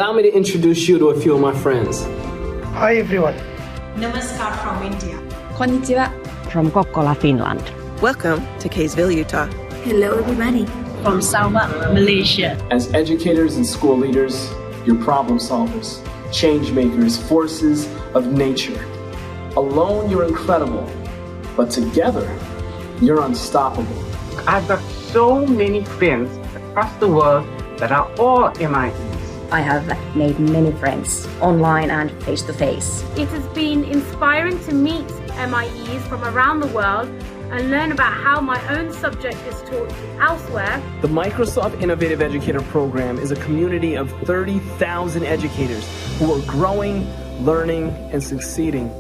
Allow me to introduce you to a few of my friends. Hi everyone. Namaskar from India. Konnichiwa from Kokkola, Finland. Welcome to Kaysville, Utah. Hello everybody. From Sabah, Malaysia. As educators and school leaders, you're problem solvers, change makers, forces of nature. Alone, you're incredible, but together, you're unstoppable. I've got so many friends across the world that are all MIEs. I have made many friends online and face-to-face. It has been inspiring to meet MIEs from around the world and learn about how my own subject is taught elsewhere. The Microsoft Innovative Educator program is a community of 30,000 educators who are growing, learning, and succeeding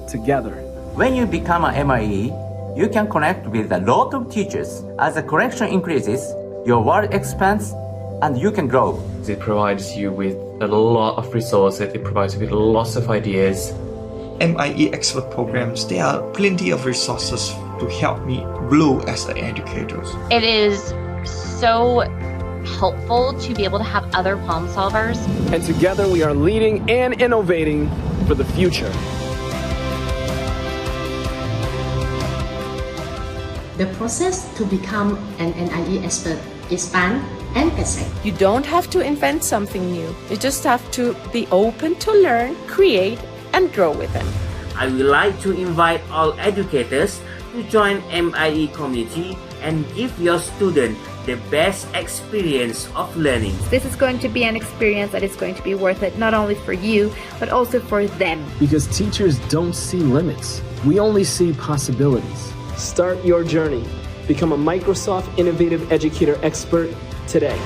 together. When you become an MIE, you can connect with a lot of teachers. As the connection increases, your world expands and you can grow. It provides you with a lot of resources, it provides you with lots of ideas. MIE expert programs, there are plenty of resources to help me grow as an educator. It is so helpful to be able to have other problem solvers. And together we are leading and innovating for the future. The process to become an NIE expert is fun and exciting. You don't have to invent something new. You just have to be open to learn, create, and grow with them. I would like to invite all educators to join MIE community and give your student the best experience of learning. This is going to be an experience that is going to be worth it, not only for you, but also for them. Because teachers don't see limits. We only see possibilities. Start your journey. Become a Microsoft Innovative Educator expert today.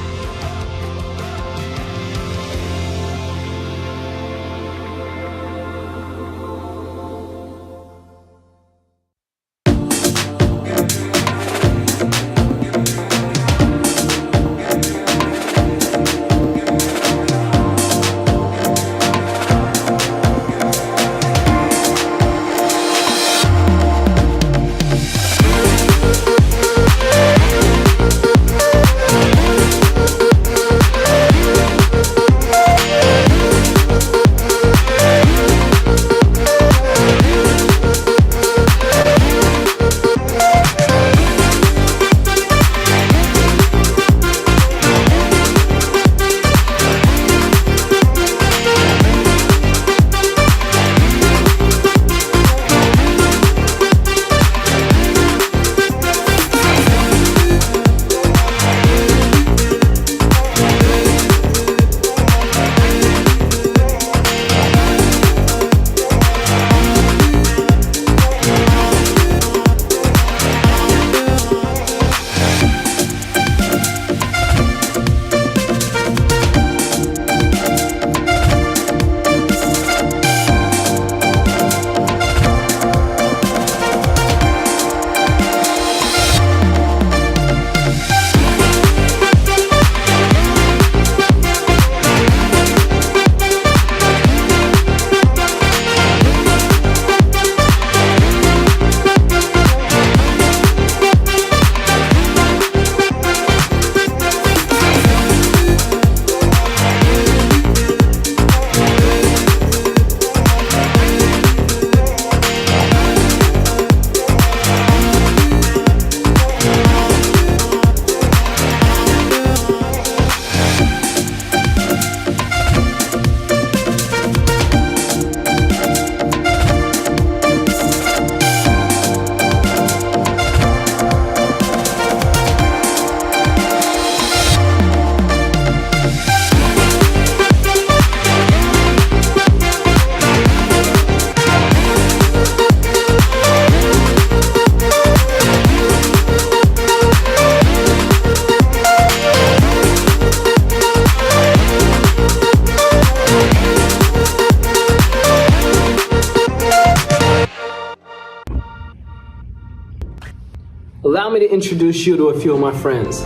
Allow me to introduce you to a few of my friends.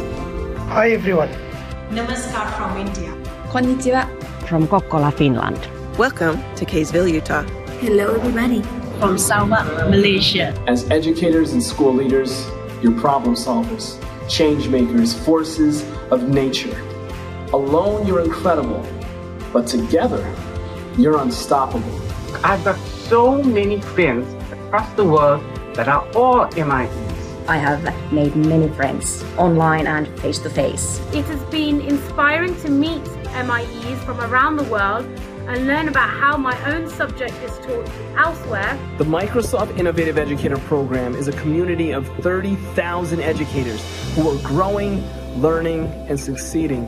Hi everyone. Namaskar from India. Konnichiwa from Kokkola, Finland. Welcome to Kaysville, Utah. Hello everybody. From Sabah, Malaysia. As educators and school leaders, you're problem solvers, change makers, forces of nature. Alone, you're incredible, but together, you're unstoppable. I've got so many friends across the world that are all MIEs. I have made many friends online and face to face. It has been inspiring to meet MIEs from around the world and learn about how my own subject is taught elsewhere. The Microsoft Innovative Educator program is a community of 30,000 educators who are growing, learning, and succeeding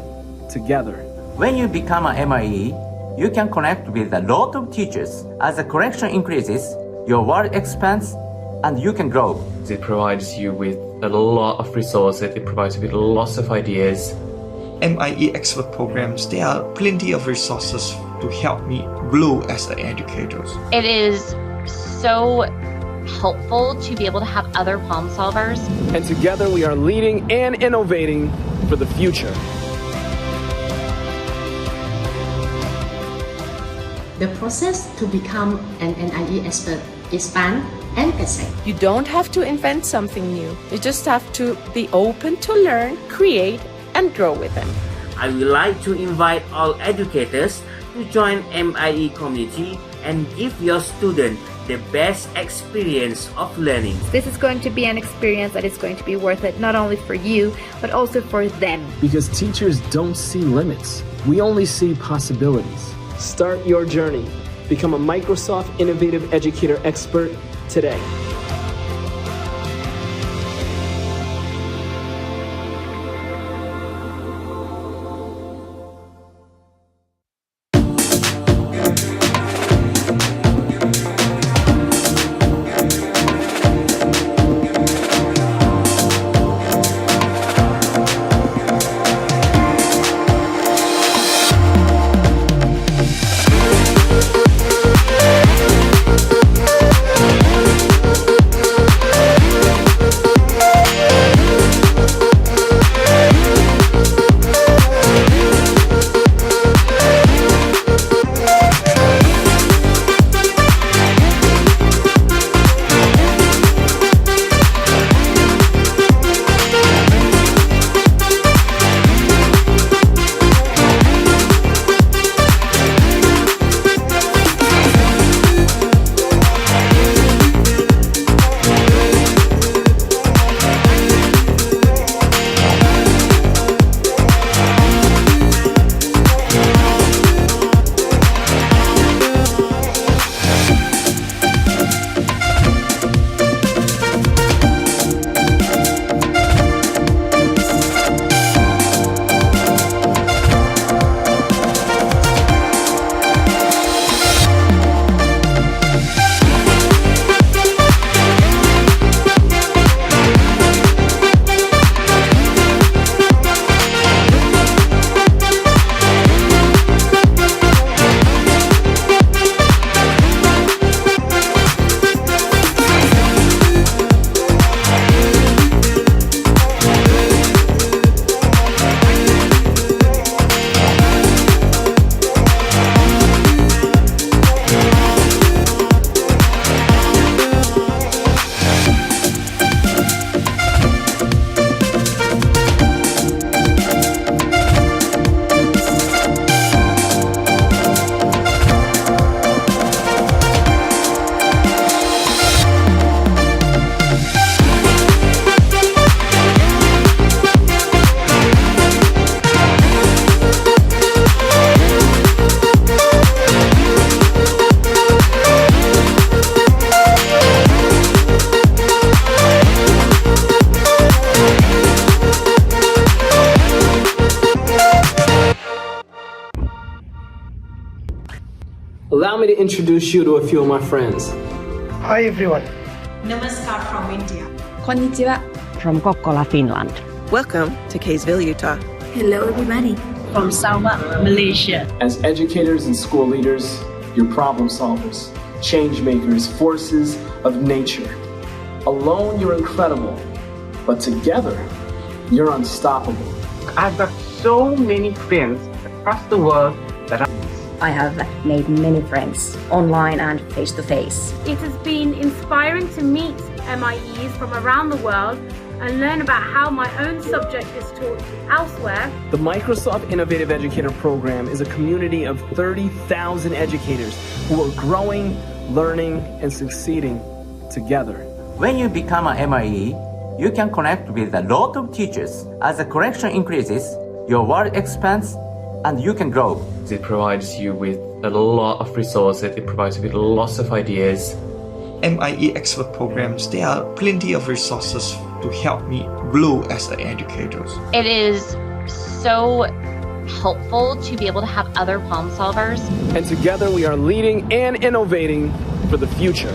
together. When you become an MIE, you can connect with a lot of teachers. As the connection increases, your world expands and you can grow. It provides you with a lot of resources, it provides you with lots of ideas. MIE expert programs, there are plenty of resources to help me grow as an educator. It is so helpful to be able to have other problem solvers. And together we are leading and innovating for the future. The process to become an NIE expert is fun and exciting. You don't have to invent something new. You just have to be open to learn, create, and grow with them. I would like to invite all educators to join MIE community and give your student the best experience of learning. This is going to be an experience that is going to be worth it not only for you, but also for them. Because teachers don't see limits. We only see possibilities. Start your journey. Become a Microsoft Innovative Educator expert today. Allow me to introduce you to a few of my friends. Hi everyone. Namaskar from India. Konnichiwa. From Kokkola, Finland. Welcome to Kaysville, Utah. Hello everybody. From Sarawak, Malaysia. As educators and school leaders, you're problem solvers, change makers, forces of nature. Alone, you're incredible, but together, you're unstoppable. I've got so many friends across the world that are... I have made many friends online and face to face. It has been inspiring to meet MIEs from around the world and learn about how my own subject is taught elsewhere. The Microsoft Innovative Educator program is a community of 30,000 educators who are growing, learning, and succeeding together. When you become an MIE, you can connect with a lot of teachers. As the connection increases, your world expands and you can grow. It provides you with a lot of resources, it provides you with lots of ideas. MIE expert programs, there are plenty of resources to help me grow as an educator. It is so helpful to be able to have other problem solvers. And together we are leading and innovating for the future.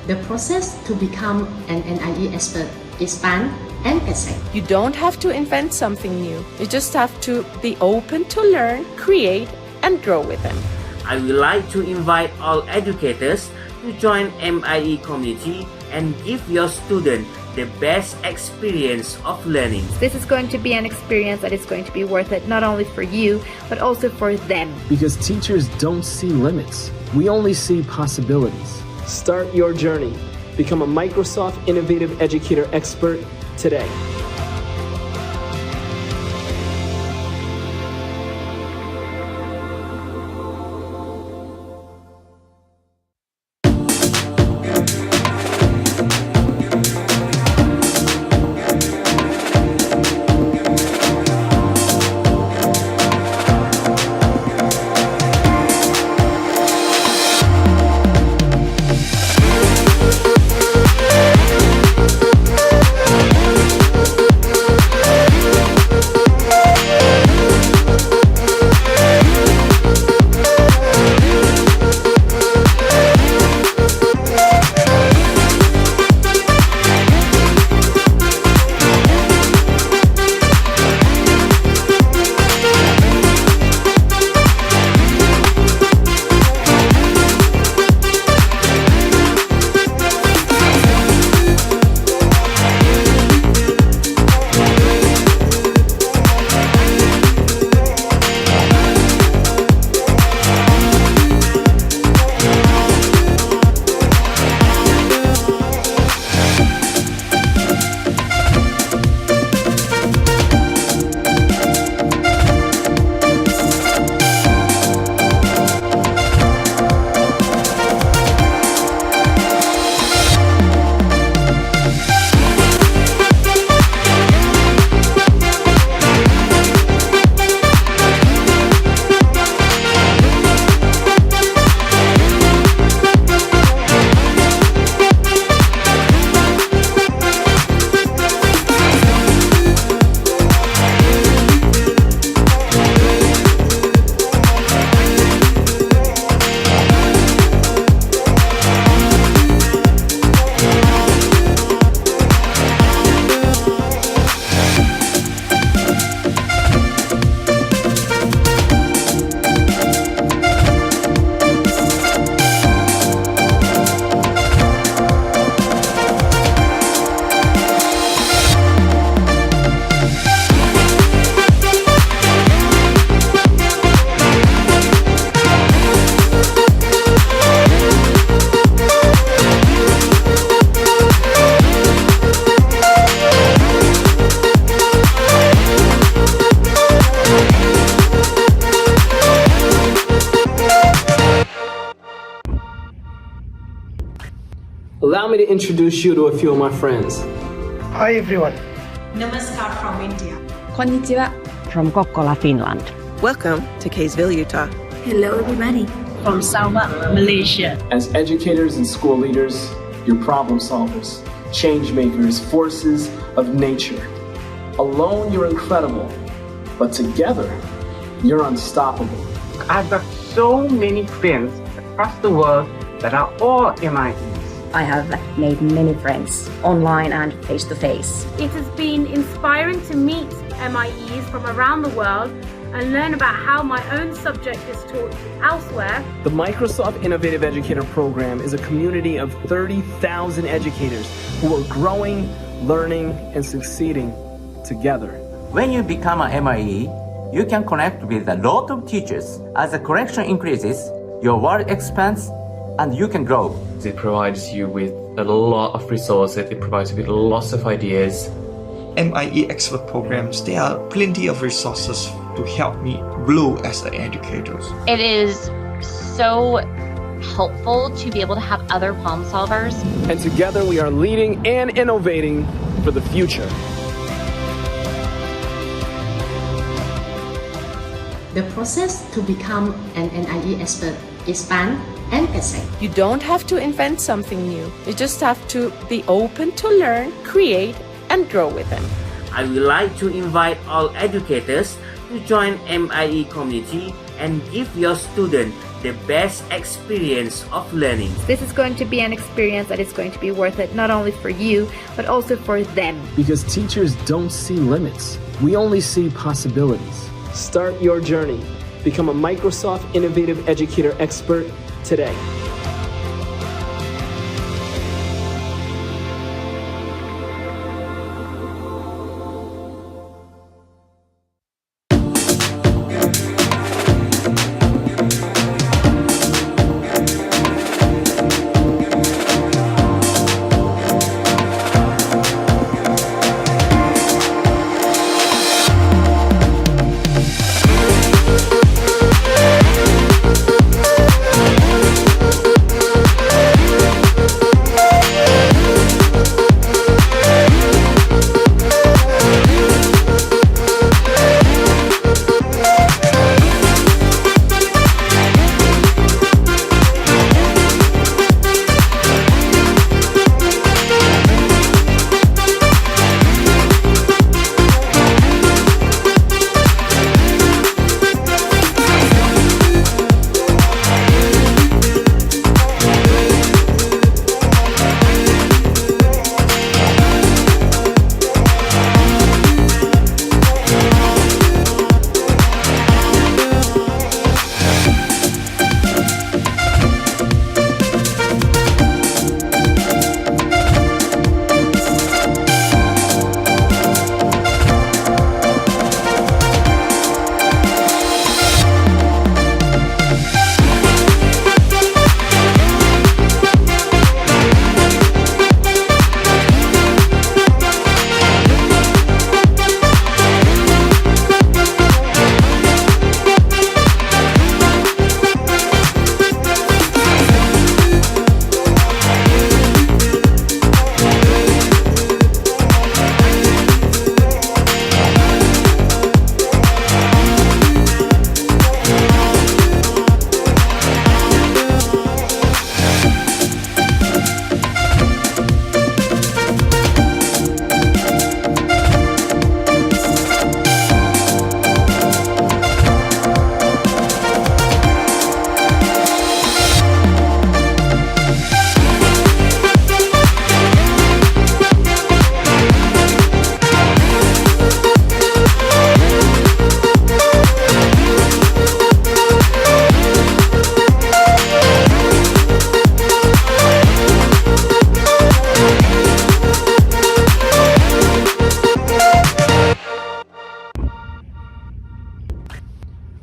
The process to become an NIE expert is fun and exciting. You don't have to invent something new. You just have to be open to learn, create, and grow with them. I would like to invite all educators to join MIE community and give your student the best experience of learning. This is going to be an experience that is going to be worth it not only for you, but also for them. Because teachers don't see limits. We only see possibilities. Start your journey. Become a Microsoft Innovative Educator expert today. Allow me to introduce you to a few of my friends. Hi everyone. Namaskar from India. Konnichiwa from Kokkola, Finland. Welcome to Kaysville, Utah. Hello everybody from Sabah, Malaysia. As educators and school leaders, you're problem solvers, change makers, forces of nature. Alone, you're incredible, but together, you're unstoppable. I've got so many friends across the world that are all MIEs. I have made many friends, online and face-to-face. It has been inspiring to meet MIEs from around the world and learn about how my own subject is taught elsewhere. The Microsoft Innovative Educator program is a community of 30,000 educators who are growing, learning, and succeeding together. When you become an MIE, you can connect with a lot of teachers. As the connection increases, your world expands and you can grow. It provides you with a lot of resources, it provides you with lots of ideas. MIE expert programs, there are plenty of resources to help me grow as an educator. It is so helpful to be able to have other problem solvers. And together we are leading and innovating for the future. The process to become an NIE expert is fun and exciting. You don't have to invent something new. You just have to be open to learn, create, and grow with them. I would like to invite all educators to join MIE community and give your student the best experience of learning. This is going to be an experience that is going to be worth it, not only for you, but also for them. Because teachers don't see limits. We only see possibilities. Start your journey. Become a Microsoft Innovative Educator expert today.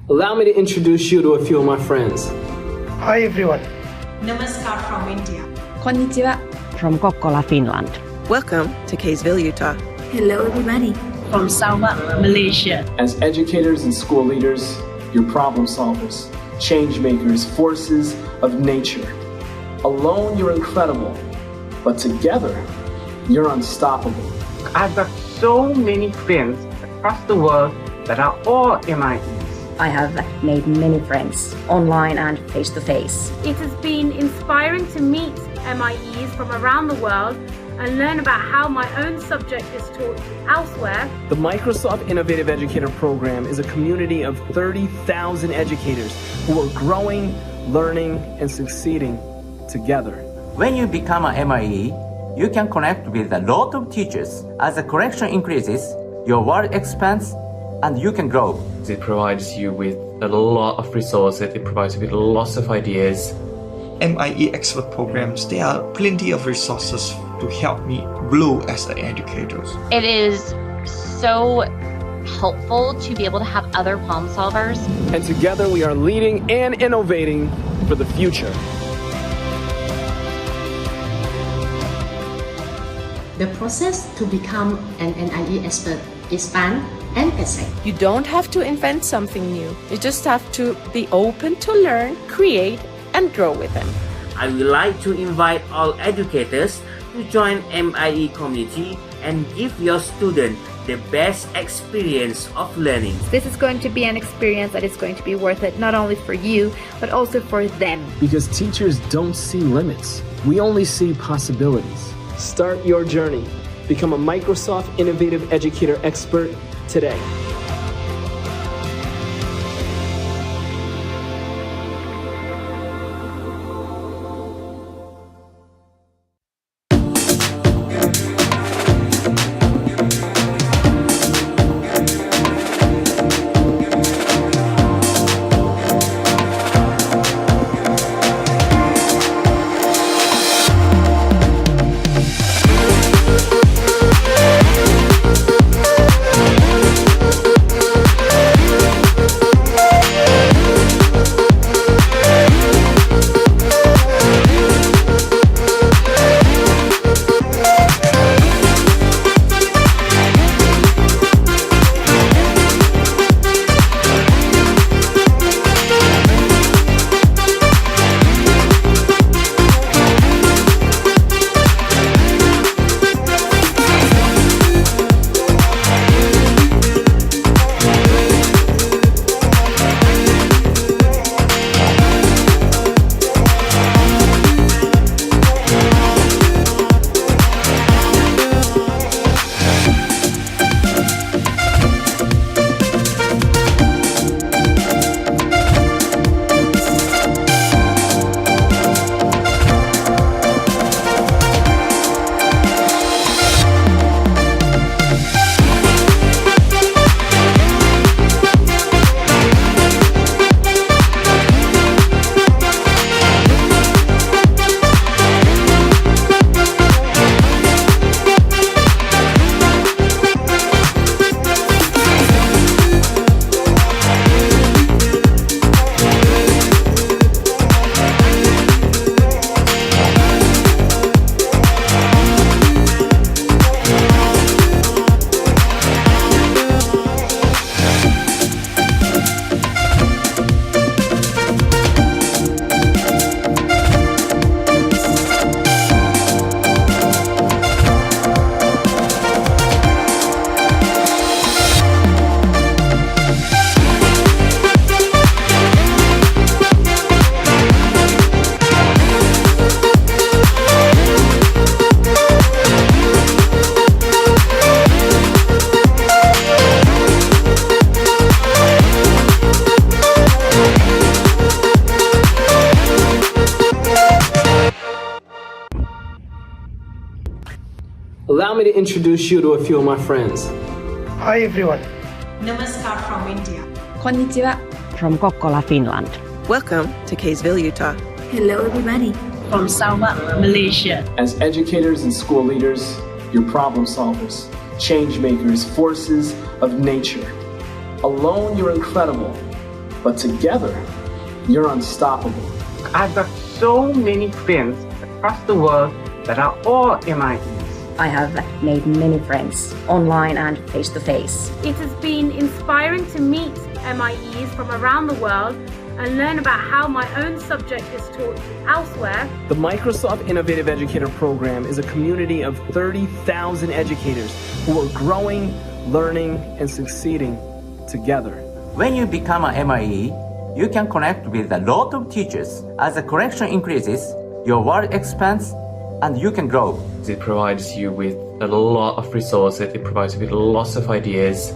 Allow me to introduce you to a few of my friends. Hi everyone. Namaskar from India. Konnichiwa from Kokkola, Finland. Welcome to Kaysville, Utah. Hello everybody from Sabah, Malaysia. As educators and school leaders, you're problem solvers, change makers, forces of nature. Alone, you're incredible, but together, you're unstoppable. I've got so many friends across the world that are all MIEs. I have made many friends, online and face-to-face. It has been inspiring to meet MIEs from around the world and learn about how my own subject is taught elsewhere. The Microsoft Innovative Educator program is a community of 30,000 educators who are growing, learning, and succeeding together. When you become a MIE, you can connect with a lot of teachers. As the connection increases, your world expands and you can grow. It provides you with a lot of resources, it provides you with lots of ideas. MIE expert programs, there are plenty of resources to help me grow as an educator. It is so helpful to be able to have other problem solvers. And together we are leading and innovating for the future. The process to become an NIE expert is fun and exciting. You don't have to invent something new. You just have to be open to learn, create, and grow with them. I would like to invite all educators to join MIE community and give your student the best experience of learning. This is going to be an experience that is going to be worth it, not only for you, but also for them. Because teachers don't see limits. We only see possibilities. Start your journey. Become a Microsoft Innovative Educator expert today. Allow me to introduce you to a few of my friends. Hi everyone. Namaskar from India. Konnichiwa from Kokkola, Finland. Welcome to Kaysville, Utah. Hello everybody from Sabah, Malaysia. As educators and school leaders, you're problem solvers, change makers, forces of nature. Alone, you're incredible, but together, you're unstoppable. I've got so many friends across the world that are all MIEs. I have made many friends online and face-to-face. It has been inspiring to meet MIEs from around the world and learn about how my own subject is taught elsewhere. The Microsoft Innovative Educator program is a community of 30,000 educators who are growing, learning, and succeeding together. When you become a MIE, you can connect with a lot of teachers. As the connection increases, your world expands and you can grow. It provides you with a lot of resources, it provides you with lots of ideas.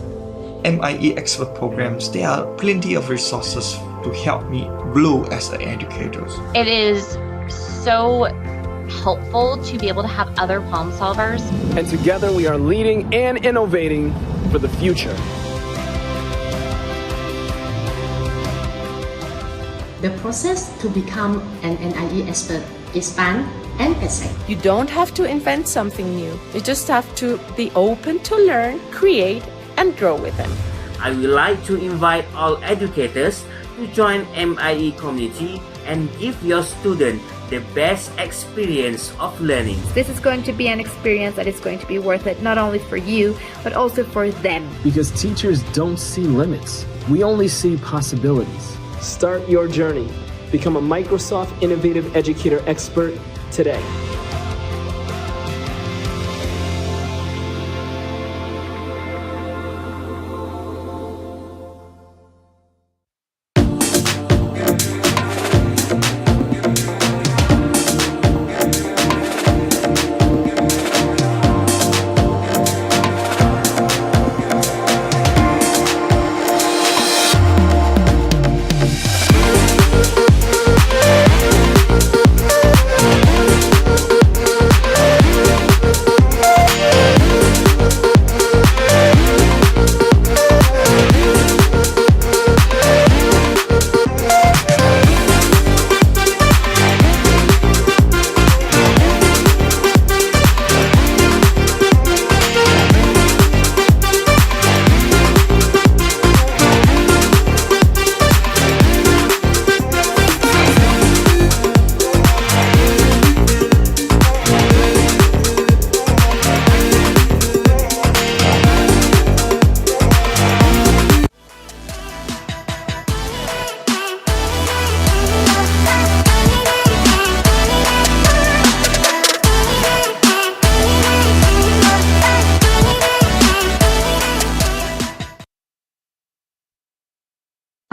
MIE expert programs, there are plenty of resources to help me grow as an educator. It is so helpful to be able to have other problem solvers. And together we are leading and innovating for the future. The process to become an NIE expert is fun and exciting. You don't have to invent something new. You just have to be open to learn, create, and grow with them. I would like to invite all educators to join MIE community and give your student the best experience of learning. This is going to be an experience that is going to be worth it, not only for you, but also for them. Because teachers don't see limits. We only see possibilities. Start your journey. Become a Microsoft Innovative Educator expert today.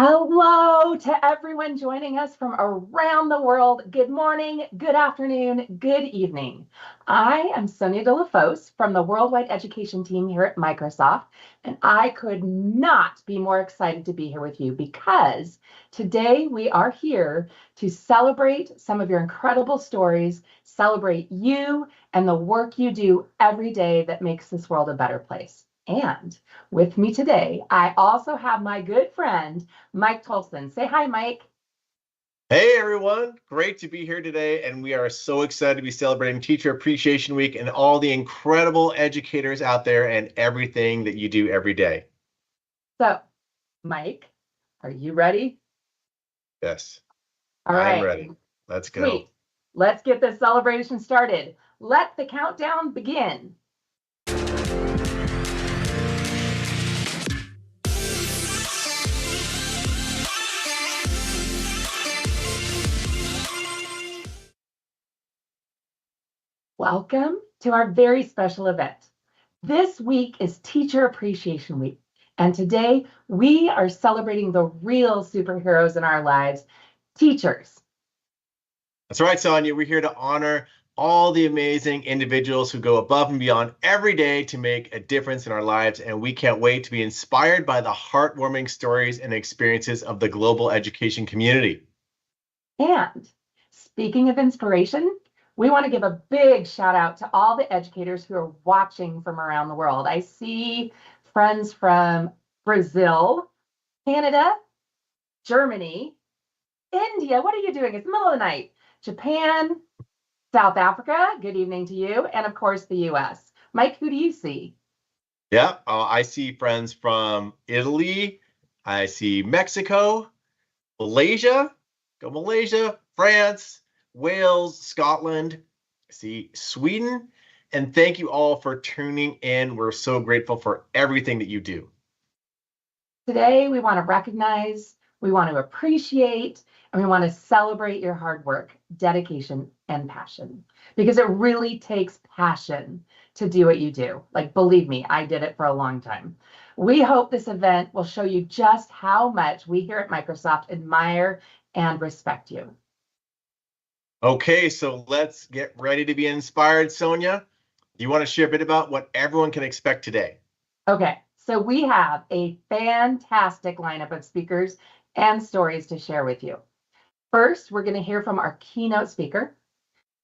Hello to everyone joining us from around the world. Good morning, good afternoon, good evening. I am Sonia De La Fosse from the Worldwide Education team here at Microsoft, and I could not be more excited to be here with you because today we are here to celebrate some of your incredible stories, celebrate you and the work you do every day that makes this world a better place. And with me today, I also have my good friend, Mike Tolson. Say hi, Mike. Hey, everyone. Great to be here today. And we are so excited to be celebrating Teacher Appreciation Week and all the incredible educators out there and everything that you do every day. So, Mike, are you ready? Yes. All right. I'm ready. Let's go. Sweet. Let's get this celebration started. Let the countdown begin. Welcome to our very special event. This week is Teacher Appreciation Week, and today we are celebrating the real superheroes in our lives, teachers. That's right, Sonia. We're here to honor all the amazing individuals who go above and beyond every day to make a difference in our lives, and we can't wait to be inspired by the heartwarming stories and experiences of the global education community. And speaking of inspiration, we want to give a big shout out to all the educators who are watching from around the world. I see friends from Brazil, Canada, Germany, India. What are you doing? It's the middle of the night. Japan, South Africa. Good evening to you. And of course, the US. Mike, who do you see? Yeah, I see friends from Italy. I see Mexico, Malaysia, go Malaysia, France, Wales, Scotland, I see Sweden, and thank you all for tuning in. We're so grateful for everything that you do. Today, we want to recognize, we want to appreciate, and we want to celebrate your hard work, dedication, and passion, because it really takes passion to do what you do. Like, believe me, I did it for a long time. We hope this event will show you just how much we here at Microsoft admire and respect you. Okay, so let's get ready to be inspired, Sonia. Do you want to share a bit about what everyone can expect today? Okay, so we have a fantastic lineup of speakers and stories to share with you. First, we're going to hear from our keynote speaker.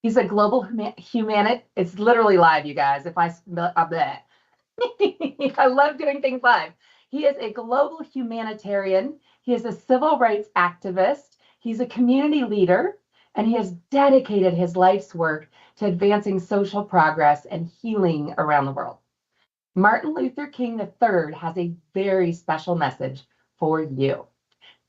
He's a global humanitarian. It's literally live, you guys. If I love doing things live. He is a global humanitarian. He is a civil rights activist. He's a community leader, and he has dedicated his life's work to advancing social progress and healing around the world. Martin Luther King III has a very special message for you.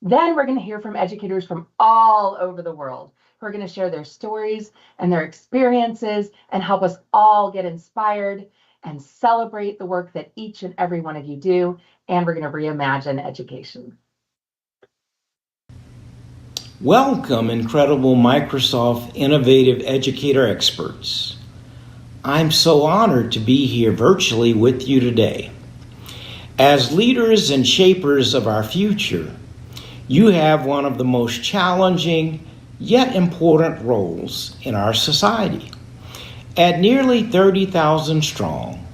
Then we're going to hear from educators from all over the world who who are going to share their stories and their experiences and help us all get inspired and celebrate the work that each and every one of you do. And we're going to reimagine education. Welcome, incredible Microsoft Innovative Educator experts. I'm so honored to be here virtually with you today. As leaders and shapers of our future, you have one of the most challenging yet important roles in our society. At nearly 30,000 strong,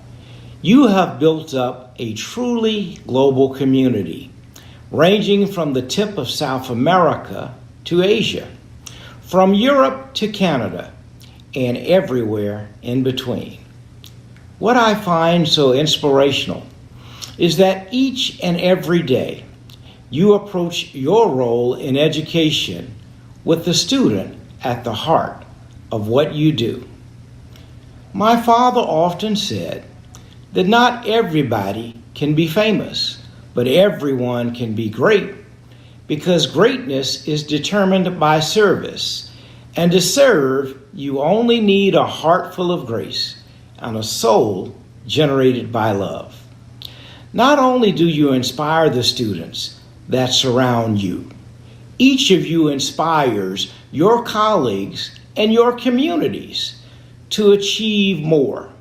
you have built up a truly global community, ranging from the tip of South America to Asia, from Europe to Canada, and everywhere in between. What I find so inspirational is that each and every day you approach your role in education with the student at the heart of what you do. My father often said that not everybody can be famous, but everyone can be great, because greatness is determined by service, and to serve you only need a heart full of grace and a soul generated by love. Not only do you inspire the students that surround you, each of you inspires your colleagues and your communities to achieve more.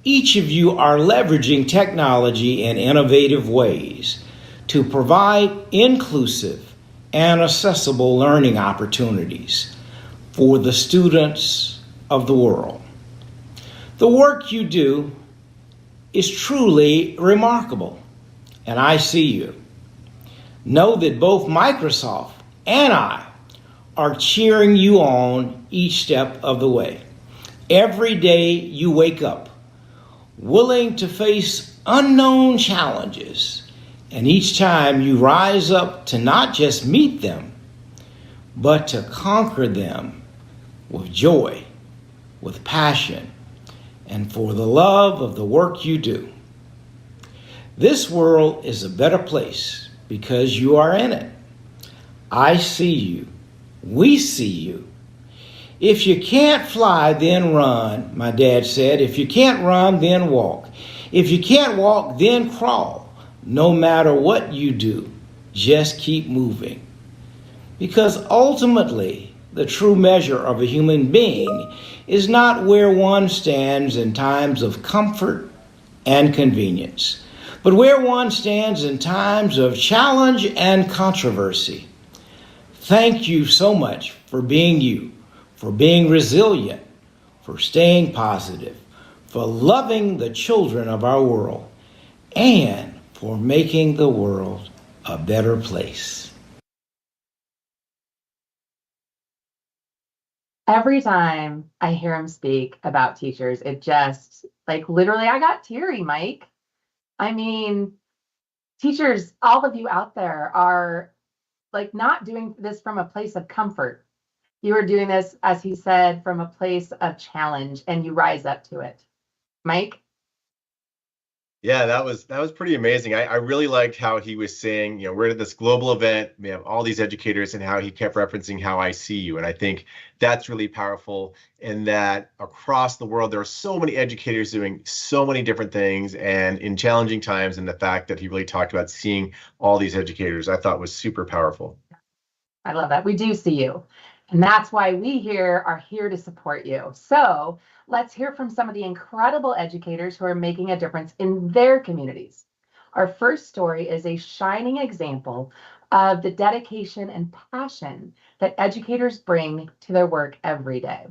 Each of you are leveraging technology in innovative ways to provide inclusive and accessible learning opportunities for the students of the world. The work you do is truly remarkable, and I see you. Know that both Microsoft and I are cheering you on each step of the way. Every day you wake up, willing to face unknown challenges, and each time you rise up to not just meet them, but to conquer them with joy, with passion, and for the love of the work you do. This world is a better place because you are in it. I see you. We see you. If you can't fly, then run, my dad said. If you can't run, then walk. If you can't walk, then crawl. No matter what you do, just keep moving. Because ultimately, the true measure of a human being is not where one stands in times of comfort and convenience, but where one stands in times of challenge and controversy. Thank you so much for being you, for being resilient, for staying positive, for loving the children of our world, and for making the world a better place. Every time I hear him speak about teachers, it just, like, literally, I got teary, Mike. I mean, teachers, all of you out there are, like, not doing this from a place of comfort. You are doing this, as he said, from a place of challenge, and you rise up to it. Mike? Yeah, that was pretty amazing. I really liked how he was saying, we're at this global event, we have all these educators, and how he kept referencing how I see you. And I think that's really powerful in that across the world, there are so many educators doing so many different things and in challenging times. And the fact that he really talked about seeing all these educators, I thought was super powerful. I love that. We do see you. And that's why we here are here to support you. So let's hear from some of the incredible educators who are making a difference in their communities. Our first story is a shining example of the dedication and passion that educators bring to their work every day.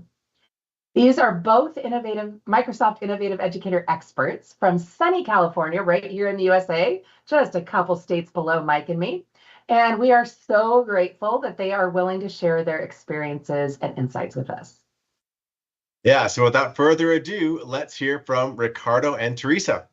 These are both Microsoft Innovative Educator experts from sunny California, right here in the USA, just a couple states below Mike and me. And we are so grateful that they are willing to share their experiences and insights with us. Yeah, so without further ado, let's hear from Ricardo and Teresa.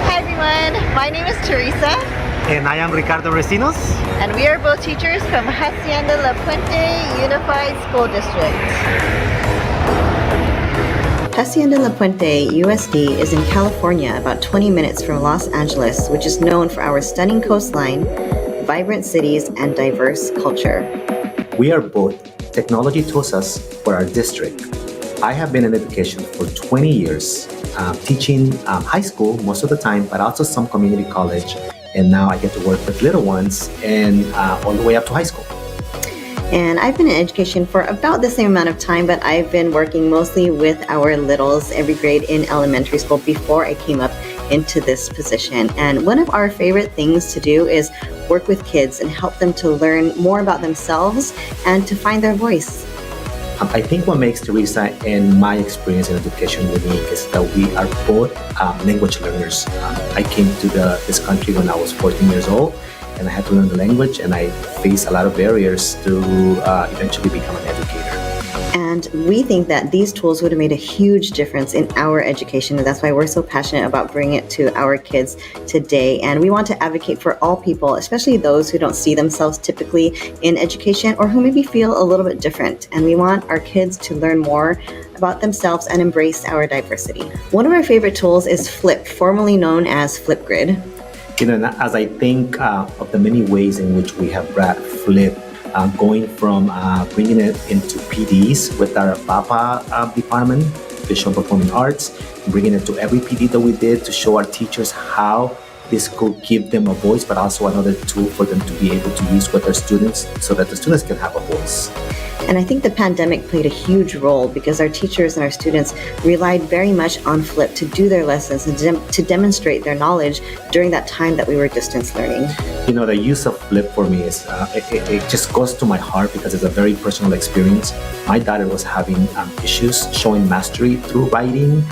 Hi everyone, my name is Teresa. And I am Ricardo Recinos. And we are both teachers from Hacienda La Puente Unified School District. Hacienda La Puente USD is in California, about 20 minutes from Los Angeles, which is known for our stunning coastline, vibrant cities, and diverse culture. We are both technology TOSAs for our district. I have been in education for 20 years, teaching high school most of the time, but also some community college. And now I get to work with little ones and all the way up to high school. And I've been in education for about the same amount of time, but I've been working mostly with our littles, every grade in elementary school before I came up into this position. And one of our favorite things to do is work with kids and help them to learn more about themselves and to find their voice. I think what makes Teresa and my experience in education unique is that we are both language learners. I came to this country when I was 14 years old, and I had to learn the language, and I faced a lot of barriers to eventually become an educator. And we think that these tools would have made a huge difference in our education, and that's why we're so passionate about bringing it to our kids today. And we want to advocate for all people, especially those who don't see themselves typically in education or who maybe feel a little bit different. And we want our kids to learn more about themselves and embrace our diversity. One of our favorite tools is Flip, formerly known as Flipgrid. As I think of the many ways in which we have brought Flip, going from bringing it into PDs with our BAPA department, Visual Performing Arts, bringing it to every PD that we did to show our teachers how this could give them a voice, but also another tool for them to be able to use with their students so that the students can have a voice. And I think the pandemic played a huge role because our teachers and our students relied very much on Flip to do their lessons and to demonstrate their knowledge during that time that we were distance learning. The use of Flip for me is, it just goes to my heart because it's a very personal experience. My daughter was having issues showing mastery through writing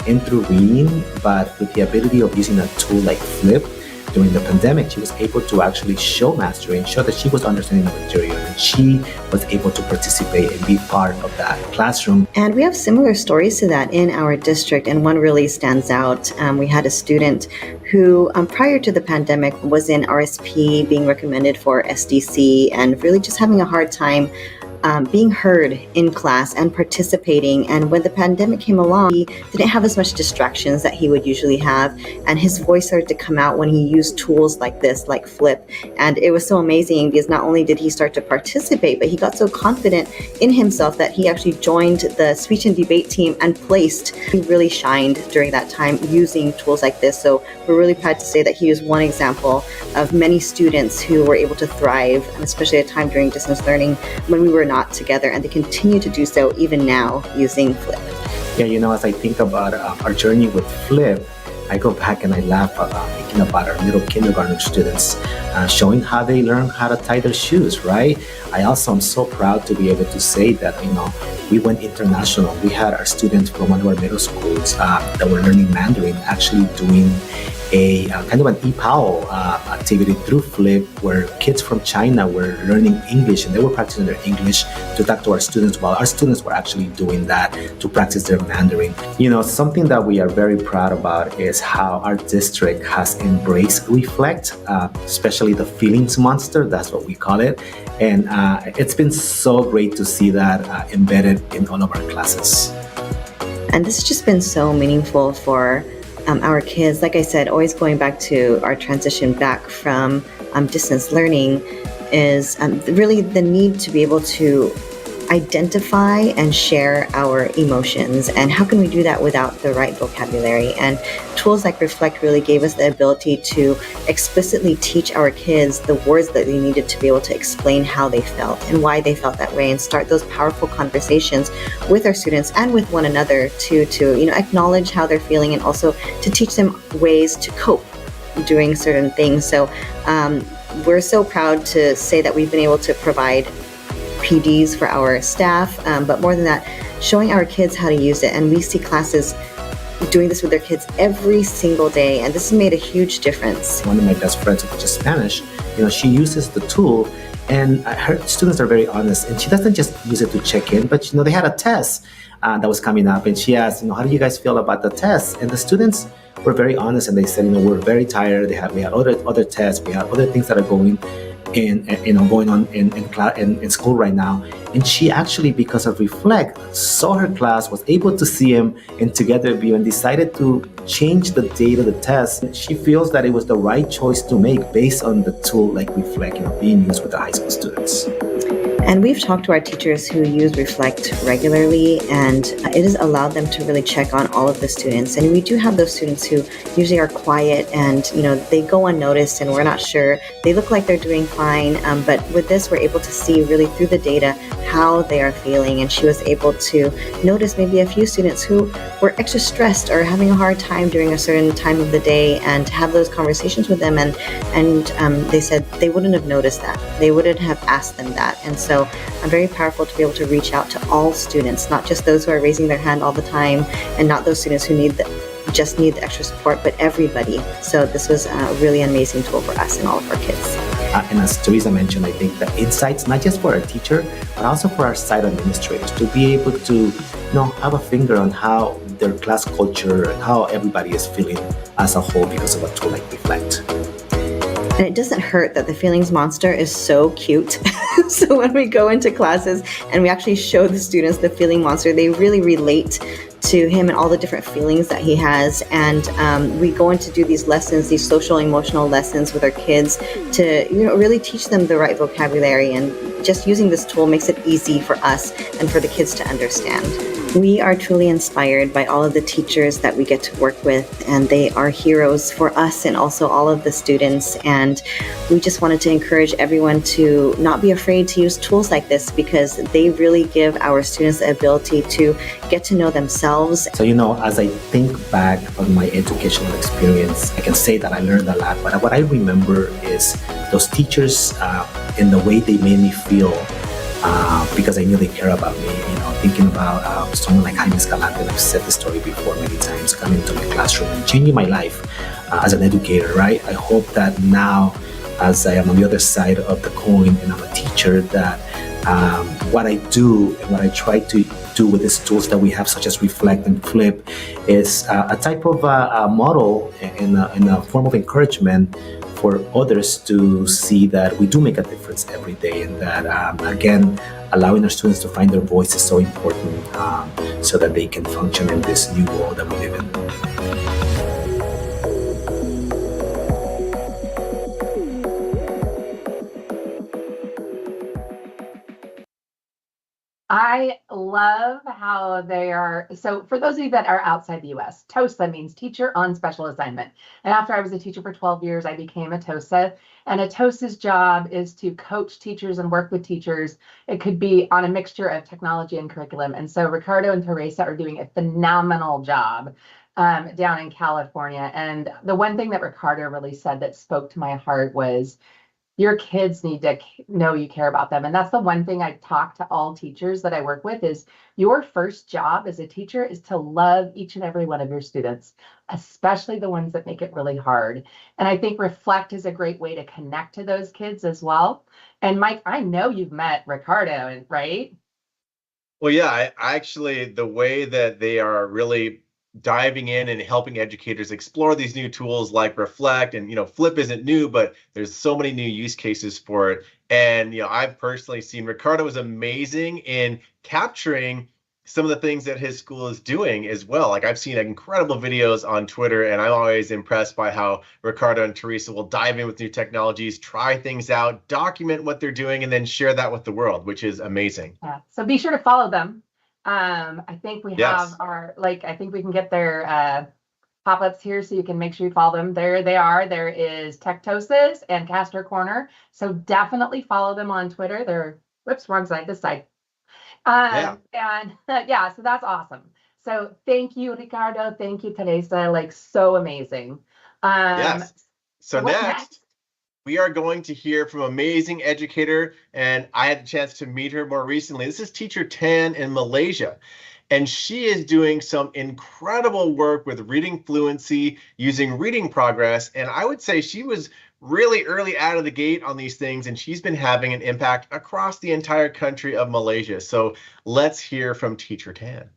and through reading, but with the ability of using a tool like Flip, during the pandemic, she was able to actually show mastery and show that she was understanding the material, and she was able to participate and be part of that classroom. And we have similar stories to that in our district, and one really stands out. We had a student who, prior to the pandemic, was in RSP, being recommended for SDC, and really just having a hard time being heard in class and participating. And when the pandemic came along, he didn't have as much distractions that he would usually have, and his voice started to come out when he used tools like this, like Flip. And it was so amazing because not only did he start to participate, but he got so confident in himself that he actually joined the speech and debate team and placed. He really shined during that time using tools like this. So we're really proud to say that he was one example of many students who were able to thrive, especially at a time during distance learning when we were not together, and they continue to do so even now using Flip. Yeah, as I think about our journey with Flip, I go back and I laugh thinking about our little kindergarten students, showing how they learn how to tie their shoes, right? I also am so proud to be able to say that, we went international. We had our students from one of our middle schools that were learning Mandarin actually doing a kind of an e-PAO activity through Flip, where kids from China were learning English and they were practicing their English to talk to our students while our students were actually doing that to practice their Mandarin. Something that we are very proud about is how our district has embraced Reflect, especially the feelings monster, that's what we call it. And it's been so great to see that embedded in all of our classes. And this has just been so meaningful for our kids. Like I said, always going back to our transition back from distance learning is really the need to be able to identify and share our emotions. And how can we do that without the right vocabulary? And tools like Reflect really gave us the ability to explicitly teach our kids the words that they needed to be able to explain how they felt and why they felt that way, and start those powerful conversations with our students and with one another to acknowledge how they're feeling, and also to teach them ways to cope doing certain things. So we're so proud to say that we've been able to provide PDs for our staff, but more than that, showing our kids how to use it. And we see classes doing this with their kids every single day, and this has made a huge difference. One of my best friends who teaches Spanish, she uses the tool, and her students are very honest, and she doesn't just use it to check in, but they had a test that was coming up, and she asked, how do you guys feel about the test? And the students were very honest, and they said, we're very tired. We had other tests, we had other things that are going. going on in school right now. And she actually, because of Reflect, saw her class, was able to see him in Together View, and decided to change the date of the test. She feels that it was the right choice to make based on the tool like Reflect, being used with the high school students. And we've talked to our teachers who use Reflect regularly, and it has allowed them to really check on all of the students. And we do have those students who usually are quiet and, they go unnoticed and we're not sure. They look like they're doing fine, but with this, we're able to see really through the data how they are feeling. And she was able to notice maybe a few students who were extra stressed or having a hard time during a certain time of the day, and to have those conversations with them. And they said they wouldn't have noticed that. They wouldn't have asked them that. And so I'm very powerful to be able to reach out to all students, not just those who are raising their hand all the time, and not those students who just need the extra support, but everybody. So this was a really amazing tool for us and all of our kids. And as Teresa mentioned, I think the insights, not just for our teacher, but also for our site administrators, to be able to have a finger on how their class culture and how everybody is feeling as a whole because of a tool like Reflect. And it doesn't hurt that the feelings monster is so cute. So when we go into classes and we actually show the students the feeling monster, they really relate to him and all the different feelings that he has. And we go in to do these lessons, these social emotional lessons with our kids to really teach them the right vocabulary. And just using this tool makes it easy for us and for the kids to understand. We are truly inspired by all of the teachers that we get to work with, and they are heroes for us and also all of the students. And we just wanted to encourage everyone to not be afraid to use tools like this, because they really give our students the ability to get to know themselves. So, as I think back on my educational experience, I can say that I learned a lot, but what I remember is those teachers and the way they made me feel, because I knew they care about me. Thinking about someone like Jaime Escalante, and I've said this story before many times, coming to my classroom and changing my life as an educator, right? I hope that now, as I am on the other side of the coin and I'm a teacher, that what I do and what I try to do with these tools that we have, such as Reflect and Flip, is a type of a model and a form of encouragement for others to see that we do make a difference every day, and that, again, allowing our students to find their voice is so important, so that they can function in this new world that we live in. I love how they are. So for those of you that are outside the US, TOSA means Teacher on Special Assignment. And after I was a teacher for 12 years, I became a TOSA. And a TOSA's job is to coach teachers and work with teachers. It could be on a mixture of technology and curriculum. And so Ricardo and Teresa are doing a phenomenal job down in California. And the one thing that Ricardo really said that spoke to my heart was, your kids need to know you care about them. And that's the one thing I talk to all teachers that I work with is, your first job as a teacher is to love each and every one of your students, especially the ones that make it really hard. And I think Reflect is a great way to connect to those kids as well. And Mike, I know you've met Ricardo, right? Well, yeah, I actually, the way that they are really diving in and helping educators explore these new tools like Reflect, and Flip isn't new, but there's so many new use cases for it. And I've personally seen Ricardo is amazing in capturing some of the things that his school is doing as well. Like, I've seen incredible videos on Twitter, and I'm always impressed by how Ricardo and Teresa will dive in with new technologies, try things out, document what they're doing, and then share that with the world, which is amazing. Yeah. So be sure to follow them. I think we have I think we can get their pop-ups here, so you can make sure you follow them. There they are. There is Tech Tosas and Castor Corner. So definitely follow them on Twitter. They're, wrong side, this side. And so that's awesome. So thank you, Ricardo. Thank you, Teresa. So amazing. Yes. So next, we are going to hear from amazing educator, and I had a chance to meet her more recently. This is Teacher Tan in Malaysia, and she is doing some incredible work with reading fluency using reading progress. And I would say she was really early out of the gate on these things, and she's been having an impact across the entire country of Malaysia. So let's hear from Teacher Tan.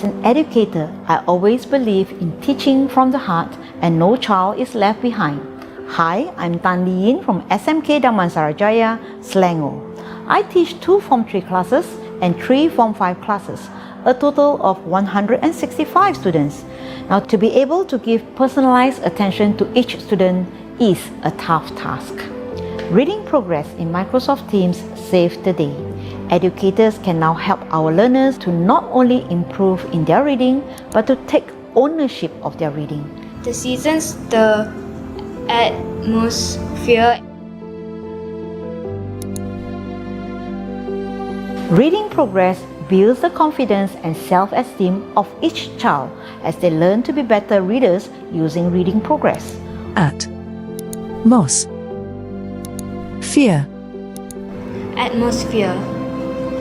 As an educator, I always believe in teaching from the heart and no child is left behind. Hi, I'm Tan Liyin from SMK Damansarajaya, Selangor. I teach 2 Form 3 classes and 3 Form 5 classes, a total of 165 students. Now, to be able to give personalized attention to each student is a tough task. Reading progress in Microsoft Teams saved the day. Educators can now help our learners to not only improve in their reading, but to take ownership of their reading. The seasons, the atmosphere. Reading progress builds the confidence and self-esteem of each child as they learn to be better readers using reading progress. Atmosphere.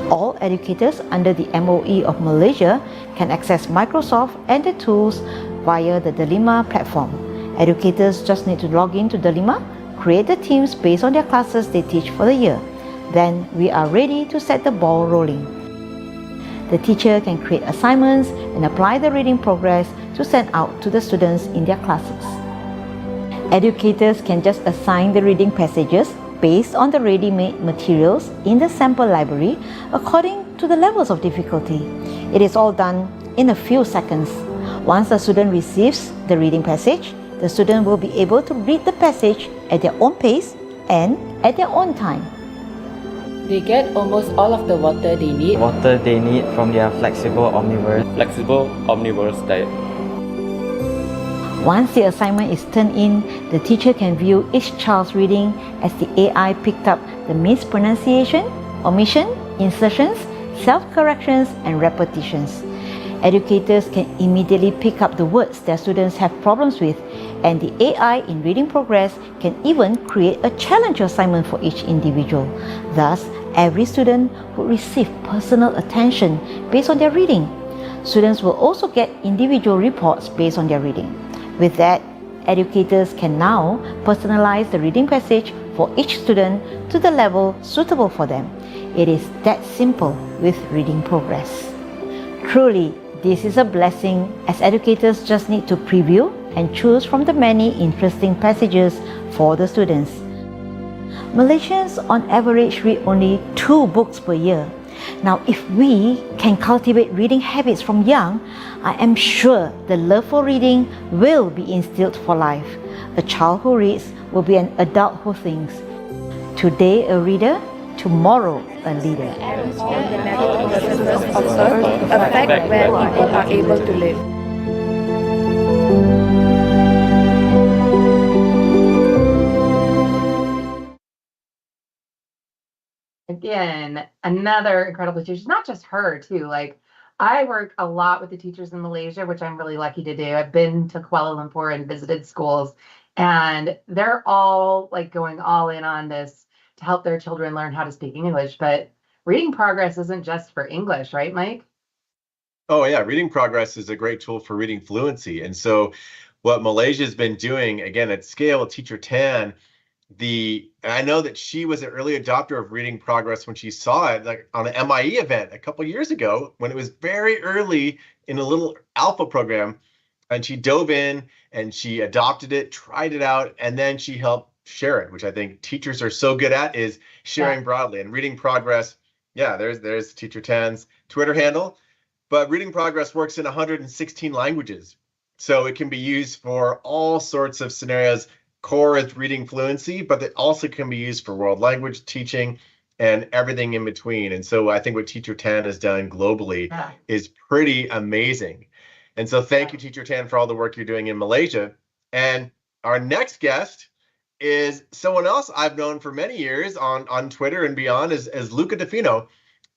All educators under the MOE of Malaysia can access Microsoft and the tools via the Delima platform. Educators just need to log in to Delima, create the teams based on their classes they teach for the year. Then we are ready to set the ball rolling. The teacher can create assignments and apply the reading progress to send out to the students in their classes. Educators can just assign the reading passages based on the ready-made materials in the sample library according to the levels of difficulty. It is all done in a few seconds. Once the student receives the reading passage, the student will be able to read the passage at their own pace and at their own time. They get almost all of the water they need. Water they need from their flexible omnivorous diet. Once the assignment is turned in, the teacher can view each child's reading as the AI picked up the mispronunciation, omission, insertions, self-corrections, and repetitions. Educators can immediately pick up the words their students have problems with, and the AI in reading progress can even create a challenge assignment for each individual. Thus, every student will receive personal attention based on their reading. Students will also get individual reports based on their reading. With that, educators can now personalize the reading passage for each student to the level suitable for them. It is that simple with reading progress. Truly, this is a blessing as educators just need to preview and choose from the many interesting passages for the students. Malaysians on average read only 2 books per year. Now, if we can cultivate reading habits from young, I am sure the love for reading will be instilled for life. A child who reads will be an adult who thinks. Today a reader, tomorrow a leader. Affect where people are able to live. Again, another incredible teacher. Not just her, too. Like, I work a lot with the teachers in Malaysia, which I'm really lucky to do. I've been to Kuala Lumpur and visited schools, and they're all like going all in on this to help their children learn how to speak English. But reading progress isn't just for English, right, Mike? Oh, yeah. Reading progress is a great tool for reading fluency. And so what Malaysia has been doing, again, at scale, Teacher Tan, I know that she was an early adopter of reading progress when she saw it like on an MIE event a couple years ago when it was very early in a little alpha program, and she dove in and she adopted it, tried it out, and then she helped share it, which I think teachers are so good at, is sharing broadly. And reading progress, there's Teacher Tan's Twitter handle, but reading progress works in 116 languages, so it can be used for all sorts of scenarios. Core is reading fluency, but it also can be used for world language teaching and everything in between. And so I think what Teacher Tan has done globally is pretty amazing. And so thank you, Teacher Tan, for all the work you're doing in Malaysia. And our next guest is someone else I've known for many years on Twitter and beyond, as Luca Defino.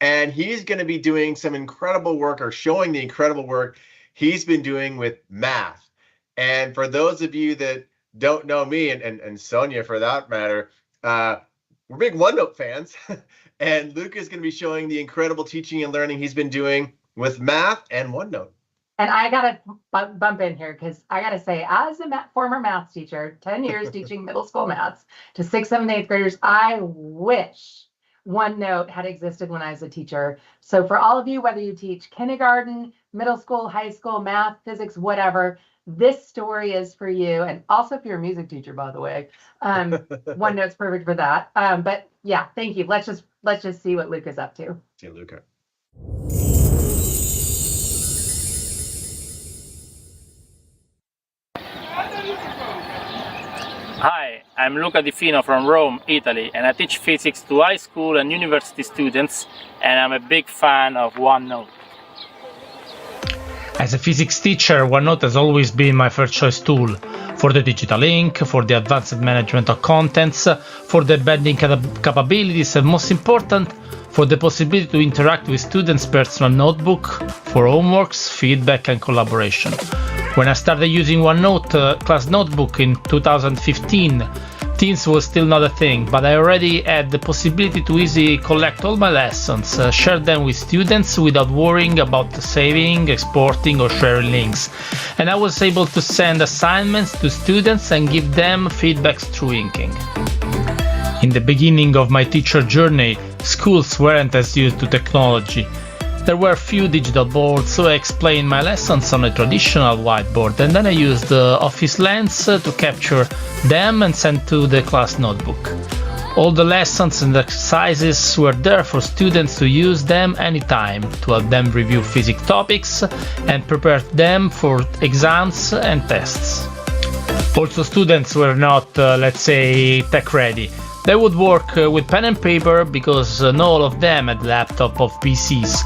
And he's going to be doing some incredible work, or showing the incredible work he's been doing with math. And for those of you that don't know me, and Sonia for that matter, we're big OneNote fans. And Luke is going to be showing the incredible teaching and learning he's been doing with math and OneNote. And I got to bump in here because I got to say, as a former math teacher, 10 years teaching middle school maths to 6th, 7th, 8th graders, I wish OneNote had existed when I was a teacher. So for all of you, whether you teach kindergarten, middle school, high school, math, physics, whatever, this story is for you. And also if you're a music teacher, by the way, OneNote's perfect for that. But yeah, thank you. Let's just see what Luke is up to. See Luca. Hi, I'm Luca Di Fino from Rome, Italy, and I teach physics to high school and university students, and I'm a big fan of OneNote. As a physics teacher, OneNote has always been my first choice tool for the digital ink, for the advanced management of contents, for the embedding capabilities, and most important, for the possibility to interact with students' personal notebook, for homeworks, feedback, and collaboration. When I started using OneNote class notebook in 2015, Teams was still not a thing, but I already had the possibility to easily collect all my lessons, share them with students without worrying about saving, exporting, or sharing links. And I was able to send assignments to students and give them feedbacks through inking. In the beginning of my teacher journey, schools weren't as used to technology. There were few digital boards, so I explained my lessons on a traditional whiteboard, and then I used the Office Lens to capture them and send to the class notebook. All the lessons and exercises were there for students to use them anytime, to help them review physics topics and prepare them for exams and tests. Also, students were not, let's say, tech ready. They would work with pen and paper because not all of them had laptop or PCs,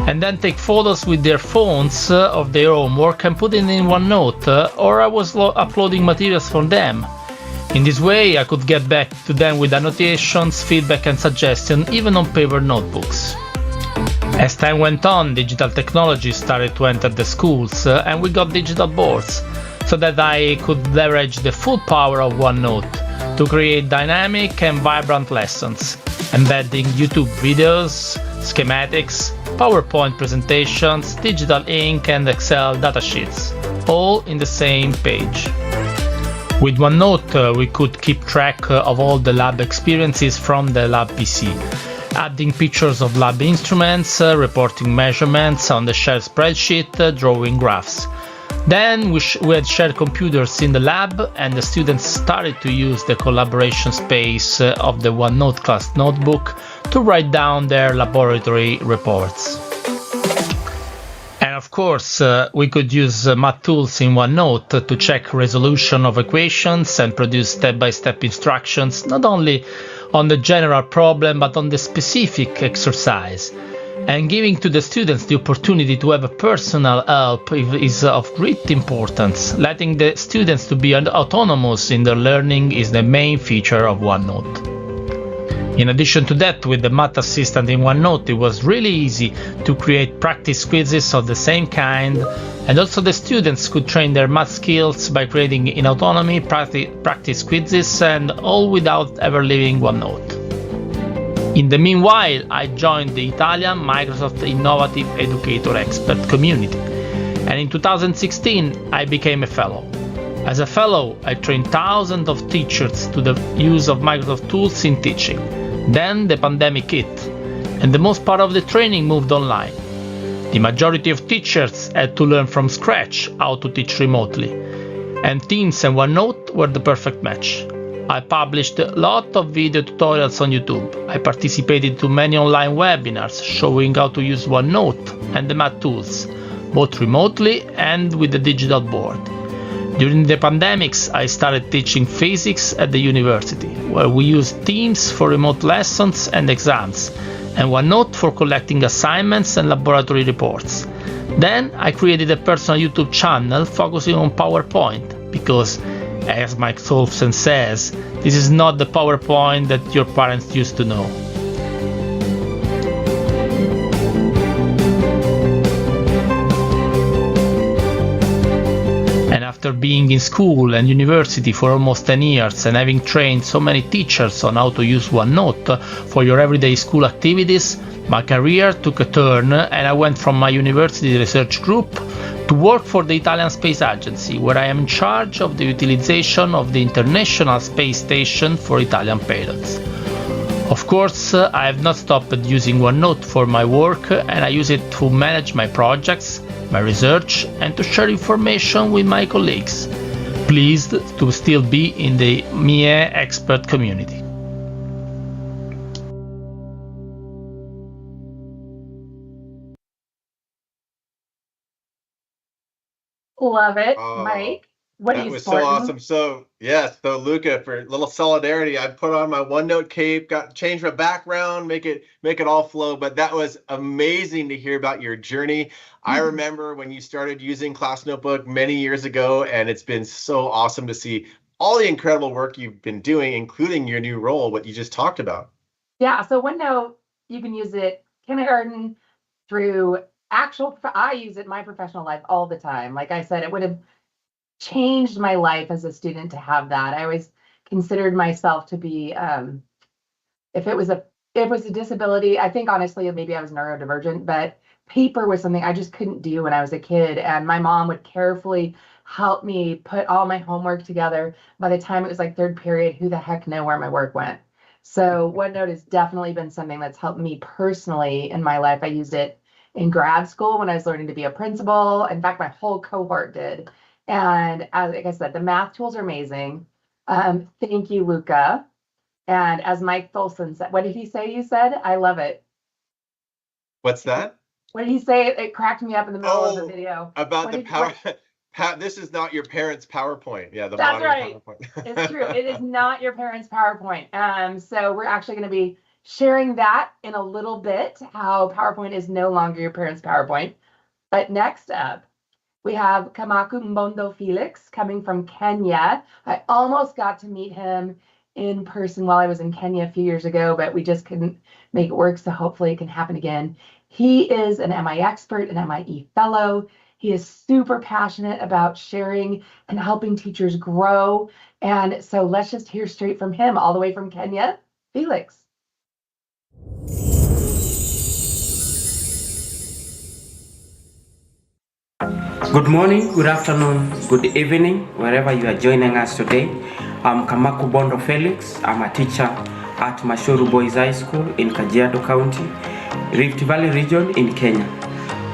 and then take photos with their phones of their homework and put it in OneNote, or I was uploading materials from them. In this way, I could get back to them with annotations, feedback and suggestions, even on paper notebooks. As time went on, digital technology started to enter the schools, and we got digital boards, so that I could leverage the full power of OneNote to create dynamic and vibrant lessons, embedding YouTube videos, schematics, PowerPoint presentations, digital ink and Excel datasheets, all in the same page. With OneNote, we could keep track of all the lab experiences from the lab PC, adding pictures of lab instruments, reporting measurements on the shared spreadsheet, drawing graphs. Then we had shared computers in the lab, and the students started to use the collaboration space of the OneNote class notebook to write down their laboratory reports. And of course, we could use math tools in OneNote to check resolution of equations and produce step-by-step instructions, not only on the general problem but on the specific exercise. And giving to the students the opportunity to have a personal help is of great importance. Letting the students to be autonomous in their learning is the main feature of OneNote. In addition to that, with the math assistant in OneNote, it was really easy to create practice quizzes of the same kind, and also the students could train their math skills by creating in autonomy practice quizzes, and all without ever leaving OneNote. In the meanwhile, I joined the Italian Microsoft Innovative Educator expert community, and in 2016 I became a fellow. As a fellow, I trained thousands of teachers to the use of Microsoft tools in teaching. Then the pandemic hit, and the most part of the training moved online. The majority of teachers had to learn from scratch how to teach remotely, and Teams and OneNote were the perfect match. I published a lot of video tutorials on YouTube. I participated to many online webinars showing how to use OneNote and the math tools, both remotely and with the digital board. During the pandemics, I started teaching physics at the university, where we used Teams for remote lessons and exams, and OneNote for collecting assignments and laboratory reports. Then I created a personal YouTube channel focusing on PowerPoint, because as Mike Solfsen says, this is not the PowerPoint that your parents used to know. And after being in school and university for almost 10 years and having trained so many teachers on how to use OneNote for your everyday school activities, my career took a turn and I went from my university research group to work for the Italian Space Agency, where I am in charge of the utilization of the International Space Station for Italian pilots. Of course, I have not stopped using OneNote for my work, and I use it to manage my projects, my research, and to share information with my colleagues. Pleased to still be in the MIE expert community. Love it. Oh, Mike, what are that you was so sporting? awesome. So yes, so Luca, for a little solidarity, I put on my OneNote cape, got changed my background, make it all flow. But that was amazing to hear about your journey. I remember when you started using Class Notebook many years ago, and it's been so awesome to see all the incredible work you've been doing, including your new role, what you just talked about. Yeah, so OneNote, you can use it kindergarten through I use it in my professional life all the time. Like I said, it would have changed my life as a student to have that. I always considered myself to be, if it was a disability, I think honestly, maybe I was neurodivergent, but paper was something I just couldn't do when I was a kid. And my mom would carefully help me put all my homework together. By the time it was like third period, who the heck know where my work went? So OneNote has definitely been something that's helped me personally in my life. I used it in grad school when I was learning to be a principal. In fact, my whole cohort did. And like I said, the math tools are amazing. Thank you, Luca. And as Mike Tholson said, what did he say you said? I love it. What's that? What did he say? It cracked me up in the middle of the video. About the power. This is not your parents' PowerPoint. Yeah, the That's modern right. PowerPoint. It's true. It is not your parents' PowerPoint. So we're actually going to be sharing that in a little bit, how PowerPoint is no longer your parents' PowerPoint. But next up, we have Kamaku Mbondo Felix coming from Kenya. I almost got to meet him in person while I was in Kenya a few years ago, but we just couldn't make it work. So hopefully it can happen again. He is an MI expert, an MIE fellow. He is super passionate about sharing and helping teachers grow. And so let's just hear straight from him, all the way from Kenya. Felix. Good morning, good afternoon, good evening, wherever you are joining us today. I'm Kamaku Bondo Felix. I'm a teacher at Mashuru Boys High School in Kajiado County, Rift Valley region in Kenya.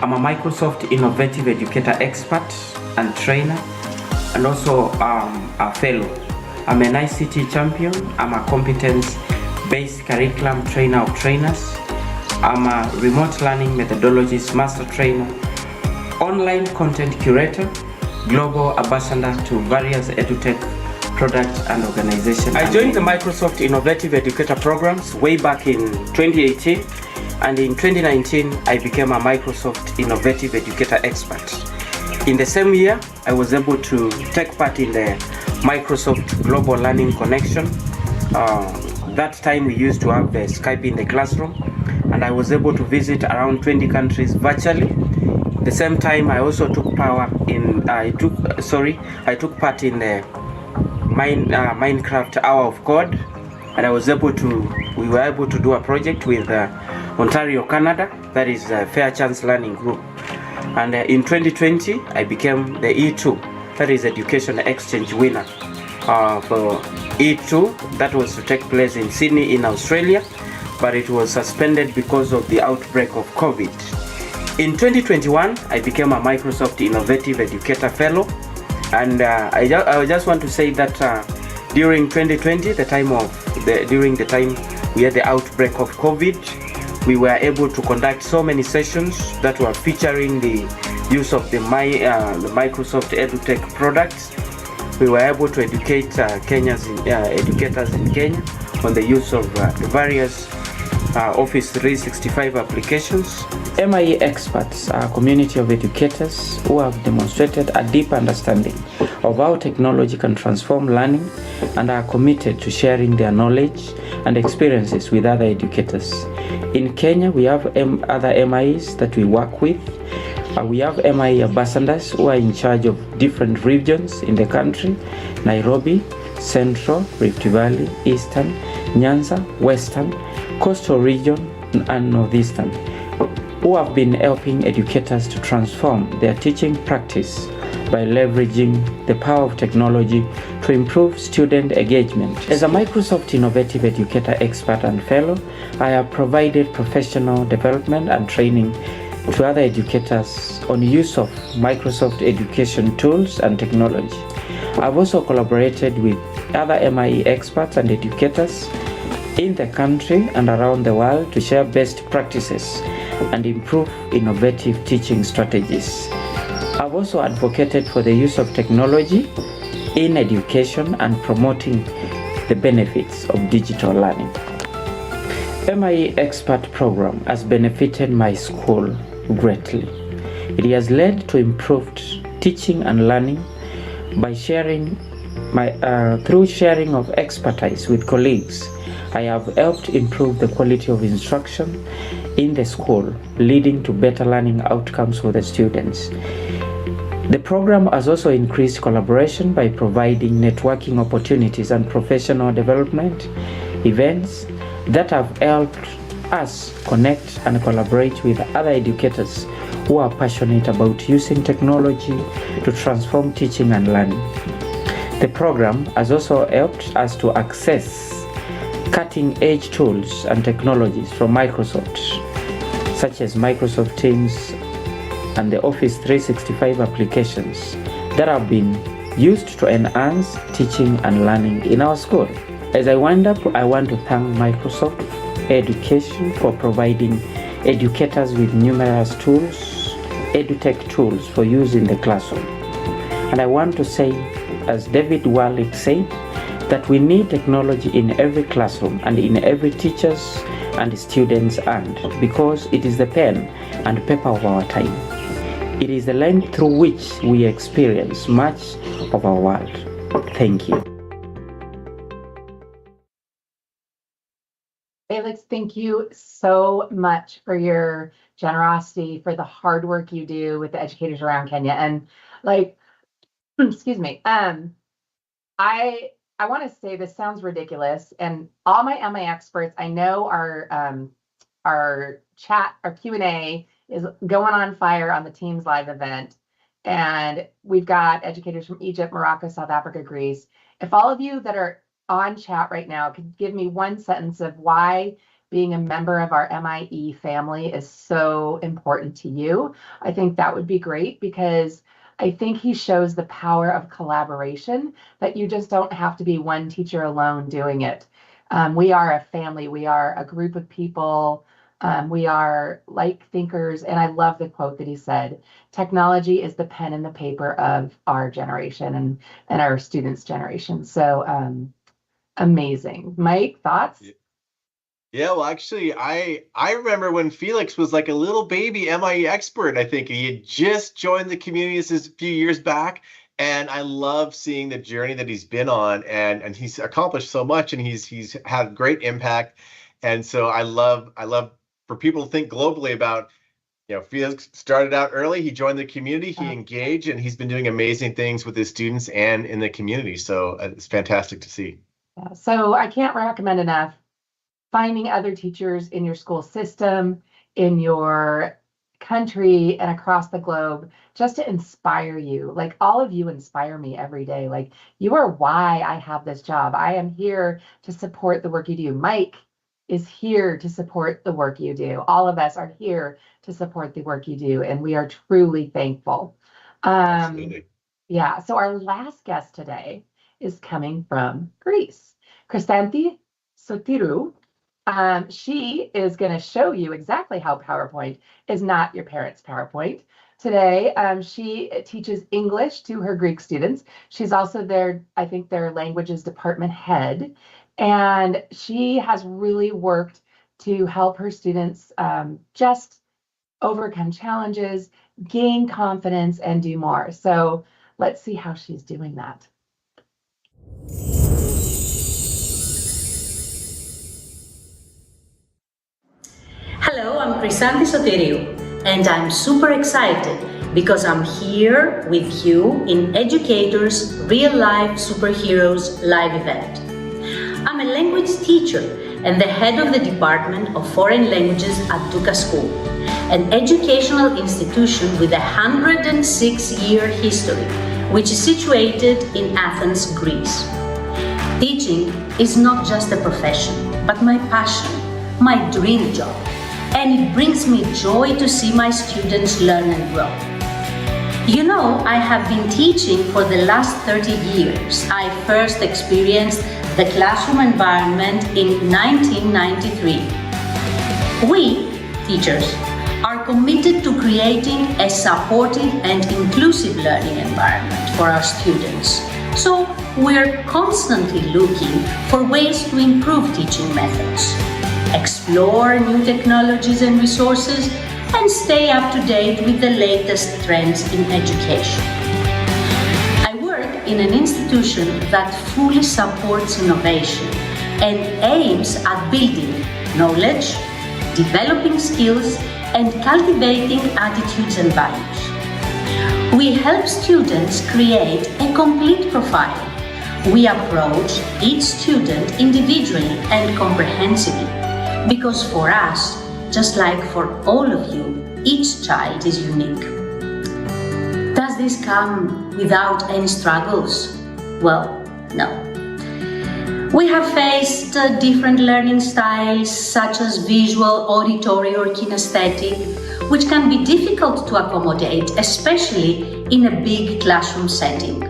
I'm a Microsoft Innovative Educator expert and trainer, and also a fellow. I'm an ICT champion. I'm a competence-based curriculum trainer of trainers. I'm a remote learning methodologies master trainer, online content curator, global ambassador to various edutech products and organizations. I joined the Microsoft Innovative Educator programs way back in 2018, and in 2019 I became a Microsoft Innovative Educator expert. In the same year, I was able to take part in the Microsoft Global Learning Connection. That time we used to have the Skype in the classroom, and I was able to visit around 20 countries virtually. The same time, I also took part in the Minecraft Hour of Code, and we were able to do a project with Ontario, Canada, that is Fair Chance Learning Group. And in 2020, I became the E2, that is Education Exchange winner for E2. That was to take place in Sydney in Australia, but it was suspended because of the outbreak of COVID. In 2021, I became a Microsoft Innovative Educator Fellow, and I just want to say that during 2020, during the time we had the outbreak of COVID, we were able to conduct so many sessions that were featuring the use of the Microsoft EduTech products. We were able to educate Kenya's educators in Kenya on the use of the various Office 365 applications. MIE experts are a community of educators who have demonstrated a deep understanding of how technology can transform learning and are committed to sharing their knowledge and experiences with other educators. In Kenya, we have other MIEs that we work with. We have MIE ambassadors who are in charge of different regions in the country: Nairobi, Central, Rift Valley, Eastern, Nyanza, Western, Coastal region, and Northeastern. who have been helping educators to transform their teaching practice by leveraging the power of technology to improve student engagement. As a Microsoft Innovative Educator Expert and Fellow, I have provided professional development and training to other educators on use of Microsoft education tools and technology. I've also collaborated with other MIE experts and educators in the country and around the world to share best practices and improve innovative teaching strategies. I've also advocated for the use of technology in education and promoting the benefits of digital learning. MIE Expert Program has benefited my school greatly. It has led to improved teaching and learning by through sharing of expertise with colleagues. I have helped improve the quality of instruction in the school, leading to better learning outcomes for the students. The program has also increased collaboration by providing networking opportunities and professional development events that have helped us connect and collaborate with other educators who are passionate about using technology to transform teaching and learning. The program has also helped us to access cutting-edge tools and technologies from Microsoft, such as Microsoft Teams and the Office 365 applications that have been used to enhance teaching and learning in our school. As I wind up, I want to thank Microsoft Education for providing educators with numerous tools, edutech tools for use in the classroom. And I want to say, as David Wallet said, that we need technology in every classroom and in every teacher's and student's hand, because it is the pen and paper of our time. It is the lens through which we experience much of our world. Thank you. Felix, thank you so much for your generosity, for the hard work you do with the educators around Kenya. And excuse me, I want to say this sounds ridiculous, and all my MI experts, I know our chat, our Q&A is going on fire on the Teams Live event, and we've got educators from Egypt, Morocco, South Africa, Greece. If all of you that are on chat right now could give me one sentence of why being a member of our MIE family is so important to you, I think that would be great, because I think he shows the power of collaboration, that you just don't have to be one teacher alone doing it. We are a family. We are a group of people. We are like thinkers. And I love the quote that he said, technology is the pen and the paper of our generation and our students' generation. So amazing. Mike, thoughts? Yeah, well, actually, I remember when Felix was like a little baby MIE expert. I think he had just joined the community a few years back, and I love seeing the journey that he's been on, and he's accomplished so much, and he's had great impact. And so I love for people to think globally about, Felix started out early. He joined the community, he engaged, and he's been doing amazing things with his students and in the community. So it's fantastic to see. Yeah, so I can't recommend enough finding other teachers in your school system, in your country, and across the globe, just to inspire you. Like, all of you inspire me every day. Like, you are why I have this job. I am here to support the work you do. Mike is here to support the work you do. All of us are here to support the work you do, and we are truly thankful. Absolutely. Yeah, so our last guest today is coming from Greece. Chrysanthi Sotiru. She is going to show you exactly how PowerPoint is not your parents' PowerPoint. Today, she teaches English to her Greek students. She's also their languages department head. And she has really worked to help her students just overcome challenges, gain confidence, and do more. So let's see how she's doing that. Hello, I'm Chrysanthi Soteriou, and I'm super excited because I'm here with you in Educator's Real Life Superheroes live event. I'm a language teacher and the head of the Department of Foreign Languages at Duca School, an educational institution with a 106-year history, which is situated in Athens, Greece. Teaching is not just a profession, but my passion, my dream job, and it brings me joy to see my students learn and grow. You know, I have been teaching for the last 30 years. I first experienced the classroom environment in 1993. We, teachers, are committed to creating a supportive and inclusive learning environment for our students. So we're constantly looking for ways to improve teaching methods, explore new technologies and resources, and stay up to date with the latest trends in education. I work in an institution that fully supports innovation and aims at building knowledge, developing skills, and cultivating attitudes and values. We help students create a complete profile. We approach each student individually and comprehensively, because for us, just like for all of you, each child is unique. Does this come without any struggles? Well, no. We have faced different learning styles such as visual, auditory or kinesthetic, which can be difficult to accommodate, especially in a big classroom setting.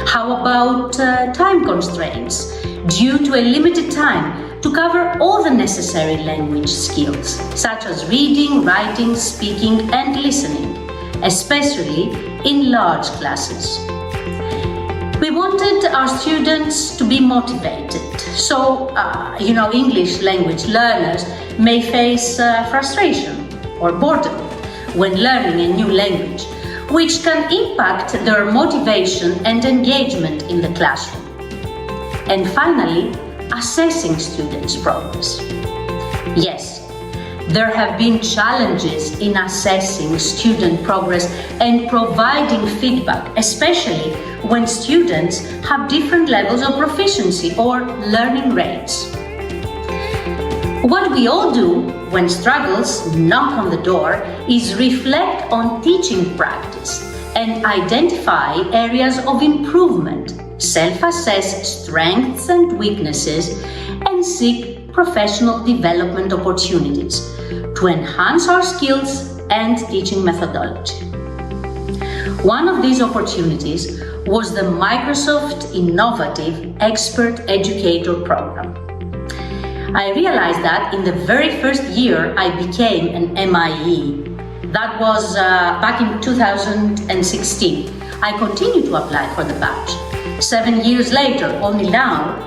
How about time constraints? Due to a limited time, to cover all the necessary language skills, such as reading, writing, speaking, and listening, especially in large classes. We wanted our students to be motivated, so, English language learners may face frustration or boredom when learning a new language, which can impact their motivation and engagement in the classroom. And finally, assessing students' progress. Yes, there have been challenges in assessing student progress and providing feedback, especially when students have different levels of proficiency or learning rates. What we all do when struggles knock on the door is reflect on teaching practice and identify areas of improvement, self-assess strengths and weaknesses, and seek professional development opportunities to enhance our skills and teaching methodology. One of these opportunities was the Microsoft Innovative Expert Educator program. I realized that in the very first year I became an MIE, that was back in 2016, I continued to apply for the badge. 7 years later, only now,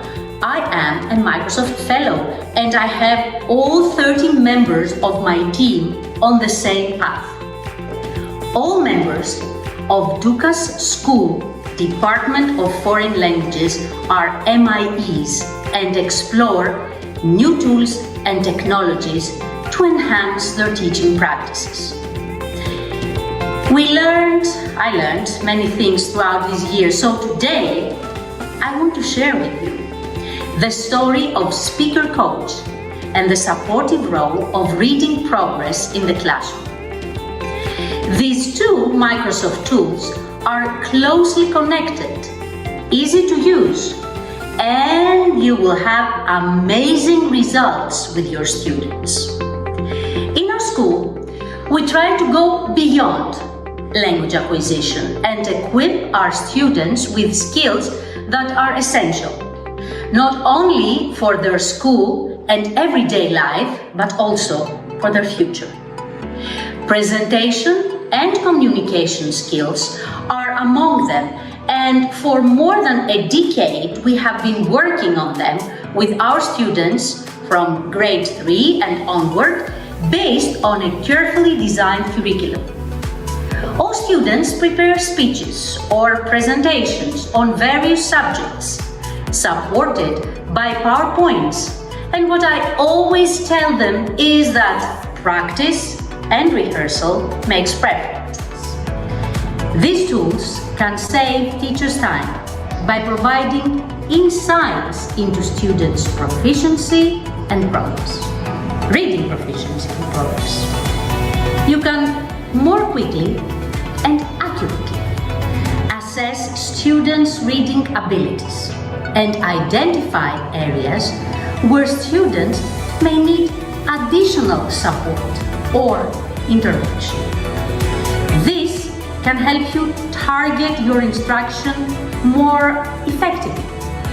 I am a Microsoft Fellow and I have all 30 members of my team on the same path. All members of Dukas School Department of Foreign Languages are MIEs and explore new tools and technologies to enhance their teaching practices. I learned many things throughout these years, so today I want to share with you the story of Speaker Coach and the supportive role of reading progress in the classroom. These two Microsoft tools are closely connected, easy to use, and you will have amazing results with your students. In our school, we try to go beyond language acquisition and equip our students with skills that are essential, not only for their school and everyday life, but also for their future. Presentation and communication skills are among them, and for more than a decade we have been working on them with our students from grade 3 and onward, based on a carefully designed curriculum. All students prepare speeches or presentations on various subjects, supported by PowerPoints. And what I always tell them is that practice and rehearsal makes perfect. These tools can save teachers time by providing insights into students' proficiency and progress, reading proficiency and progress. You can more quickly and accurately assess students' reading abilities and identify areas where students may need additional support or intervention. This can help you target your instruction more effectively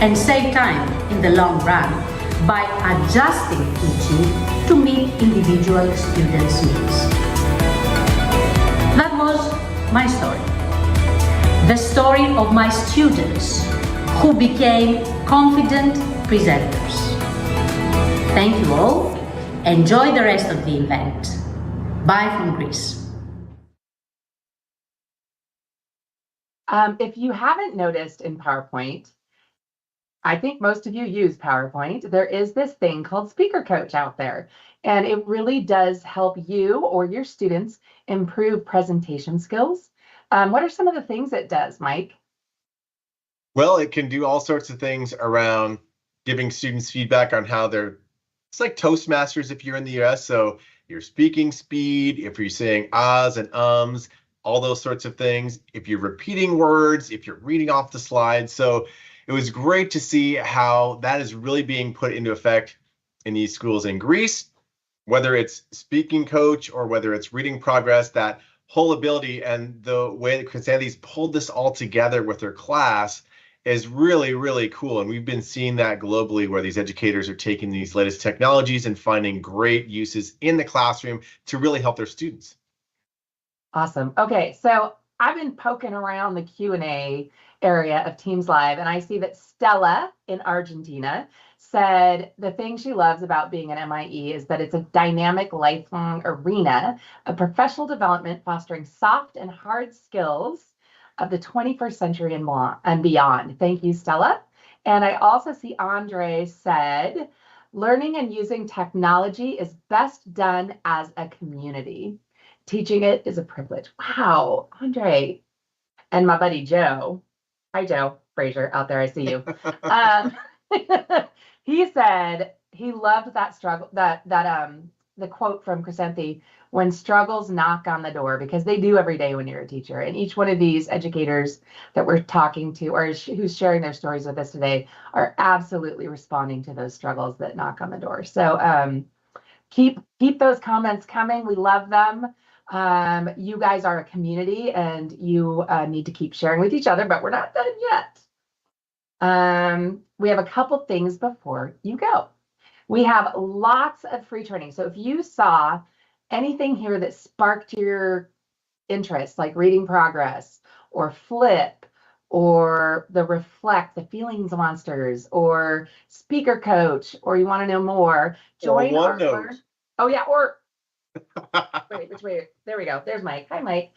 and save time in the long run by adjusting teaching to meet individual students' needs. That was my story. The story of my students who became confident presenters. Thank you all. Enjoy the rest of the event. Bye from Greece. If you haven't noticed in PowerPoint, I think most of you use PowerPoint. There is this thing called Speaker Coach out there, and it really does help you or your students improve presentation skills. What are some of the things it does, Mike? Well, it can do all sorts of things around giving students feedback on how it's like Toastmasters if you're in the US. So your speaking speed, if you're saying ahs and ums, all those sorts of things, if you're repeating words, if you're reading off the slides. So it was great to see how that is really being put into effect in these schools in Greece, whether it's Speaking Coach or whether it's Reading Progress, that whole ability and the way that Chrysanthemum's pulled this all together with their class is really, really cool. And we've been seeing that globally where these educators are taking these latest technologies and finding great uses in the classroom to really help their students. Awesome. Okay, so I've been poking around the Q&A area of Teams Live, and I see that Stella in Argentina said the thing she loves about being an MIE is that it's a dynamic, lifelong arena of professional development fostering soft and hard skills of the 21st century and beyond. Thank you, Stella. And I also see Andre said, learning and using technology is best done as a community. Teaching it is a privilege. Wow, Andre. And my buddy Joe. Hi, Joe Frazier out there. I see you. He said he loved that struggle, the quote from Chrysanthi, when struggles knock on the door, because they do every day when you're a teacher. And each one of these educators that we're talking to or who's sharing their stories with us today are absolutely responding to those struggles that knock on the door. So keep those comments coming. We love them. You guys are a community and you need to keep sharing with each other, but we're not done yet. We have a couple things before you go. We have lots of free training. So if you saw anything here that sparked your interest, like Reading Progress or Flip or the Reflect, the Feelings Monsters, or Speaker Coach, or you want to know more, join our OneNote. Oh yeah, or wait, which way? There we go. There's Mike. Hi, Mike.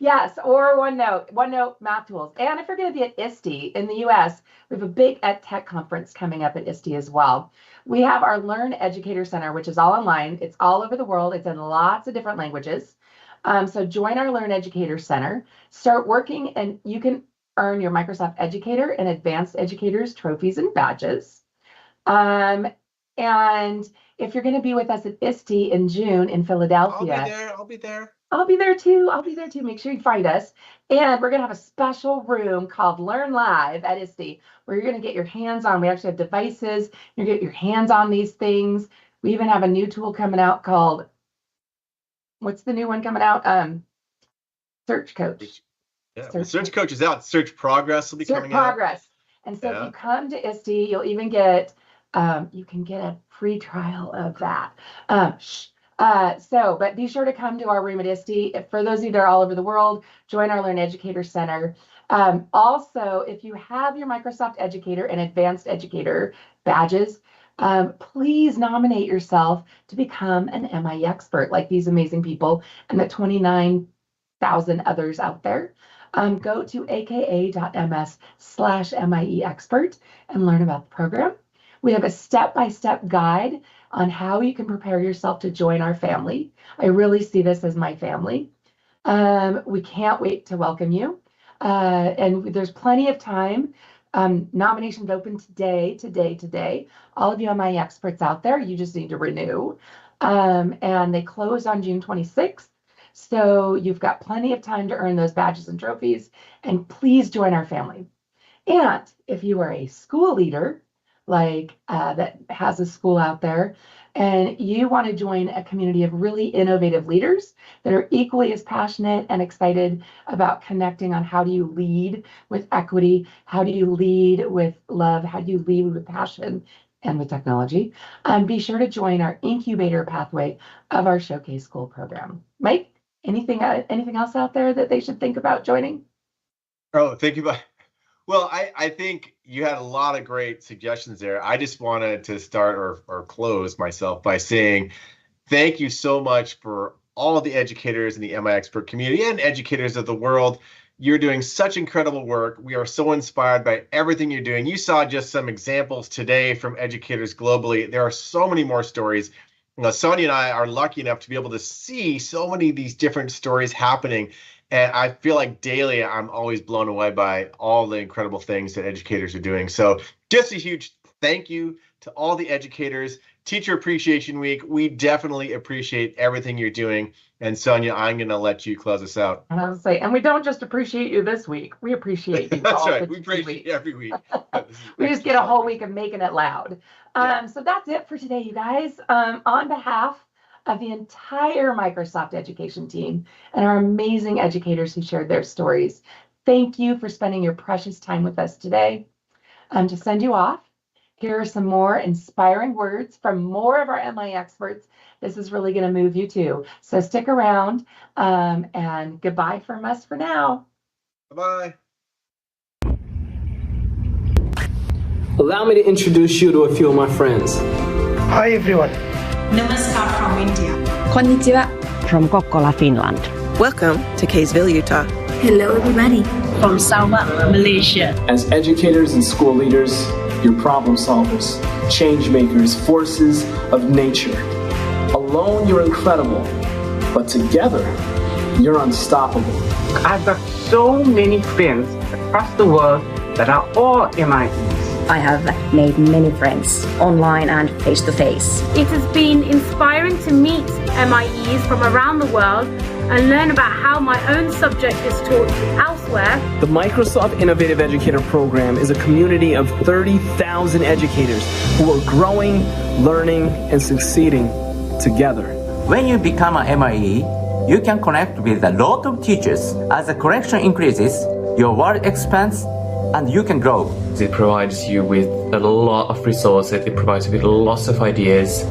Yes, or OneNote math tools. And if you're going to be at ISTE in the US, we have a big EdTech conference coming up at ISTE as well. We have our Learn Educator Center, which is all online. It's all over the world. It's in lots of different languages. So join our Learn Educator Center. Start working, and you can earn your Microsoft Educator and Advanced Educators trophies and badges. And if you're going to be with us at ISTE in June in Philadelphia, I'll be there. I'll be there too. Make sure you find us. And we're going to have a special room called Learn Live at ISTE, where you're going to get your hands on. We actually have devices. You get your hands on these things. We even have a new tool coming out called, what's the new one coming out? Search Coach. Yeah, Search Coach is out. Search Progress will be coming out. Search Progress. And so if you come to ISTE, you'll even get, you can get a free trial of that. But be sure to come to our room at ISTE. For those of you that are all over the world, join our Learn Educator Center. Also, if you have your Microsoft Educator and Advanced Educator badges, please nominate yourself to become an MIE expert like these amazing people and the 29,000 others out there. Go to aka.ms/MIE expert and learn about the program. We have a step-by-step guide on how you can prepare yourself to join our family. I really see this as my family. We can't wait to welcome you. And there's plenty of time. Nominations open today. All of you MIE experts out there, you just need to renew. and they close on June 26th. So you've got plenty of time to earn those badges and trophies, and please join our family. And if you are a school leader, like that has a school out there, and you want to join a community of really innovative leaders that are equally as passionate and excited about connecting on how do you lead with equity, how do you lead with love, how do you lead with passion and with technology, be sure to join our incubator pathway of our Showcase School program. Mike, anything else out there that they should think about joining? Oh, thank you. Well, I think you had a lot of great suggestions there. I just wanted to start or close myself by saying thank you so much for all the educators in the MI Expert community and educators of the world. You're doing such incredible work. We are so inspired by everything you're doing. You saw just some examples today from educators globally. There are so many more stories. Sonia and I are lucky enough to be able to see so many of these different stories happening. And I feel like daily I'm always blown away by all the incredible things that educators are doing. So just a huge thank you to all the educators. Teacher Appreciation Week, we definitely appreciate everything you're doing. And Sonia, I'm going to let you close us out. And I was say, and we don't just appreciate you this week. We appreciate you. That's right. We appreciate you every week. We just get a whole week of making it loud. So that's it for today, you guys. On behalf of the entire Microsoft Education team and our amazing educators who shared their stories, thank you for spending your precious time with us today. To send you off, here are some more inspiring words from more of our MI experts. This is really going to move you too. So stick around, and goodbye from us for now. Bye-bye. Allow me to introduce you to a few of my friends. Hi everyone. Namaskar from India. Konnichiwa. From Kokkola, Finland. Welcome to Kaysville, Utah. Hello everybody. From Sabah, Malaysia. As educators and school leaders, you're problem solvers, change makers, forces of nature. Alone, you're incredible, but together, you're unstoppable. I've got so many friends across the world that are all MIEs. I have made many friends online and face-to-face. It has been inspiring to meet MIEs from around the world and learn about how my own subject is taught elsewhere. The Microsoft Innovative Educator program is a community of 30,000 educators who are growing, learning, and succeeding together. When you become a MIE, you can connect with a lot of teachers. As the connection increases, your world expands and you can grow. It provides you with a lot of resources, it provides you with lots of ideas.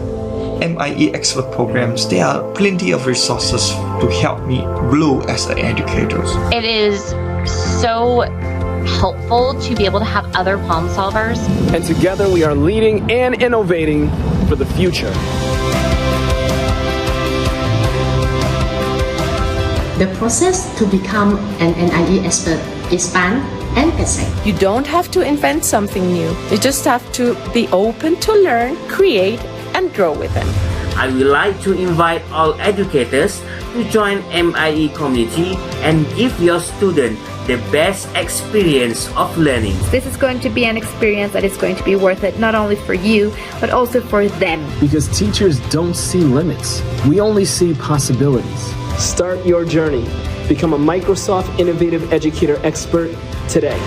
MIE expert programs, there are plenty of resources to help me grow as an educator. It is so helpful to be able to have other problem solvers. And together we are leading and innovating for the future. The process to become an NIE expert is fun and exciting. You don't have to invent something new. You just have to be open to learn, create, and grow with them. I would like to invite all educators to join MIE community and give your student the best experience of learning. This is going to be an experience that is going to be worth it, not only for you, but also for them. Because teachers don't see limits. We only see possibilities. Start your journey. Become a Microsoft Innovative Educator expert today.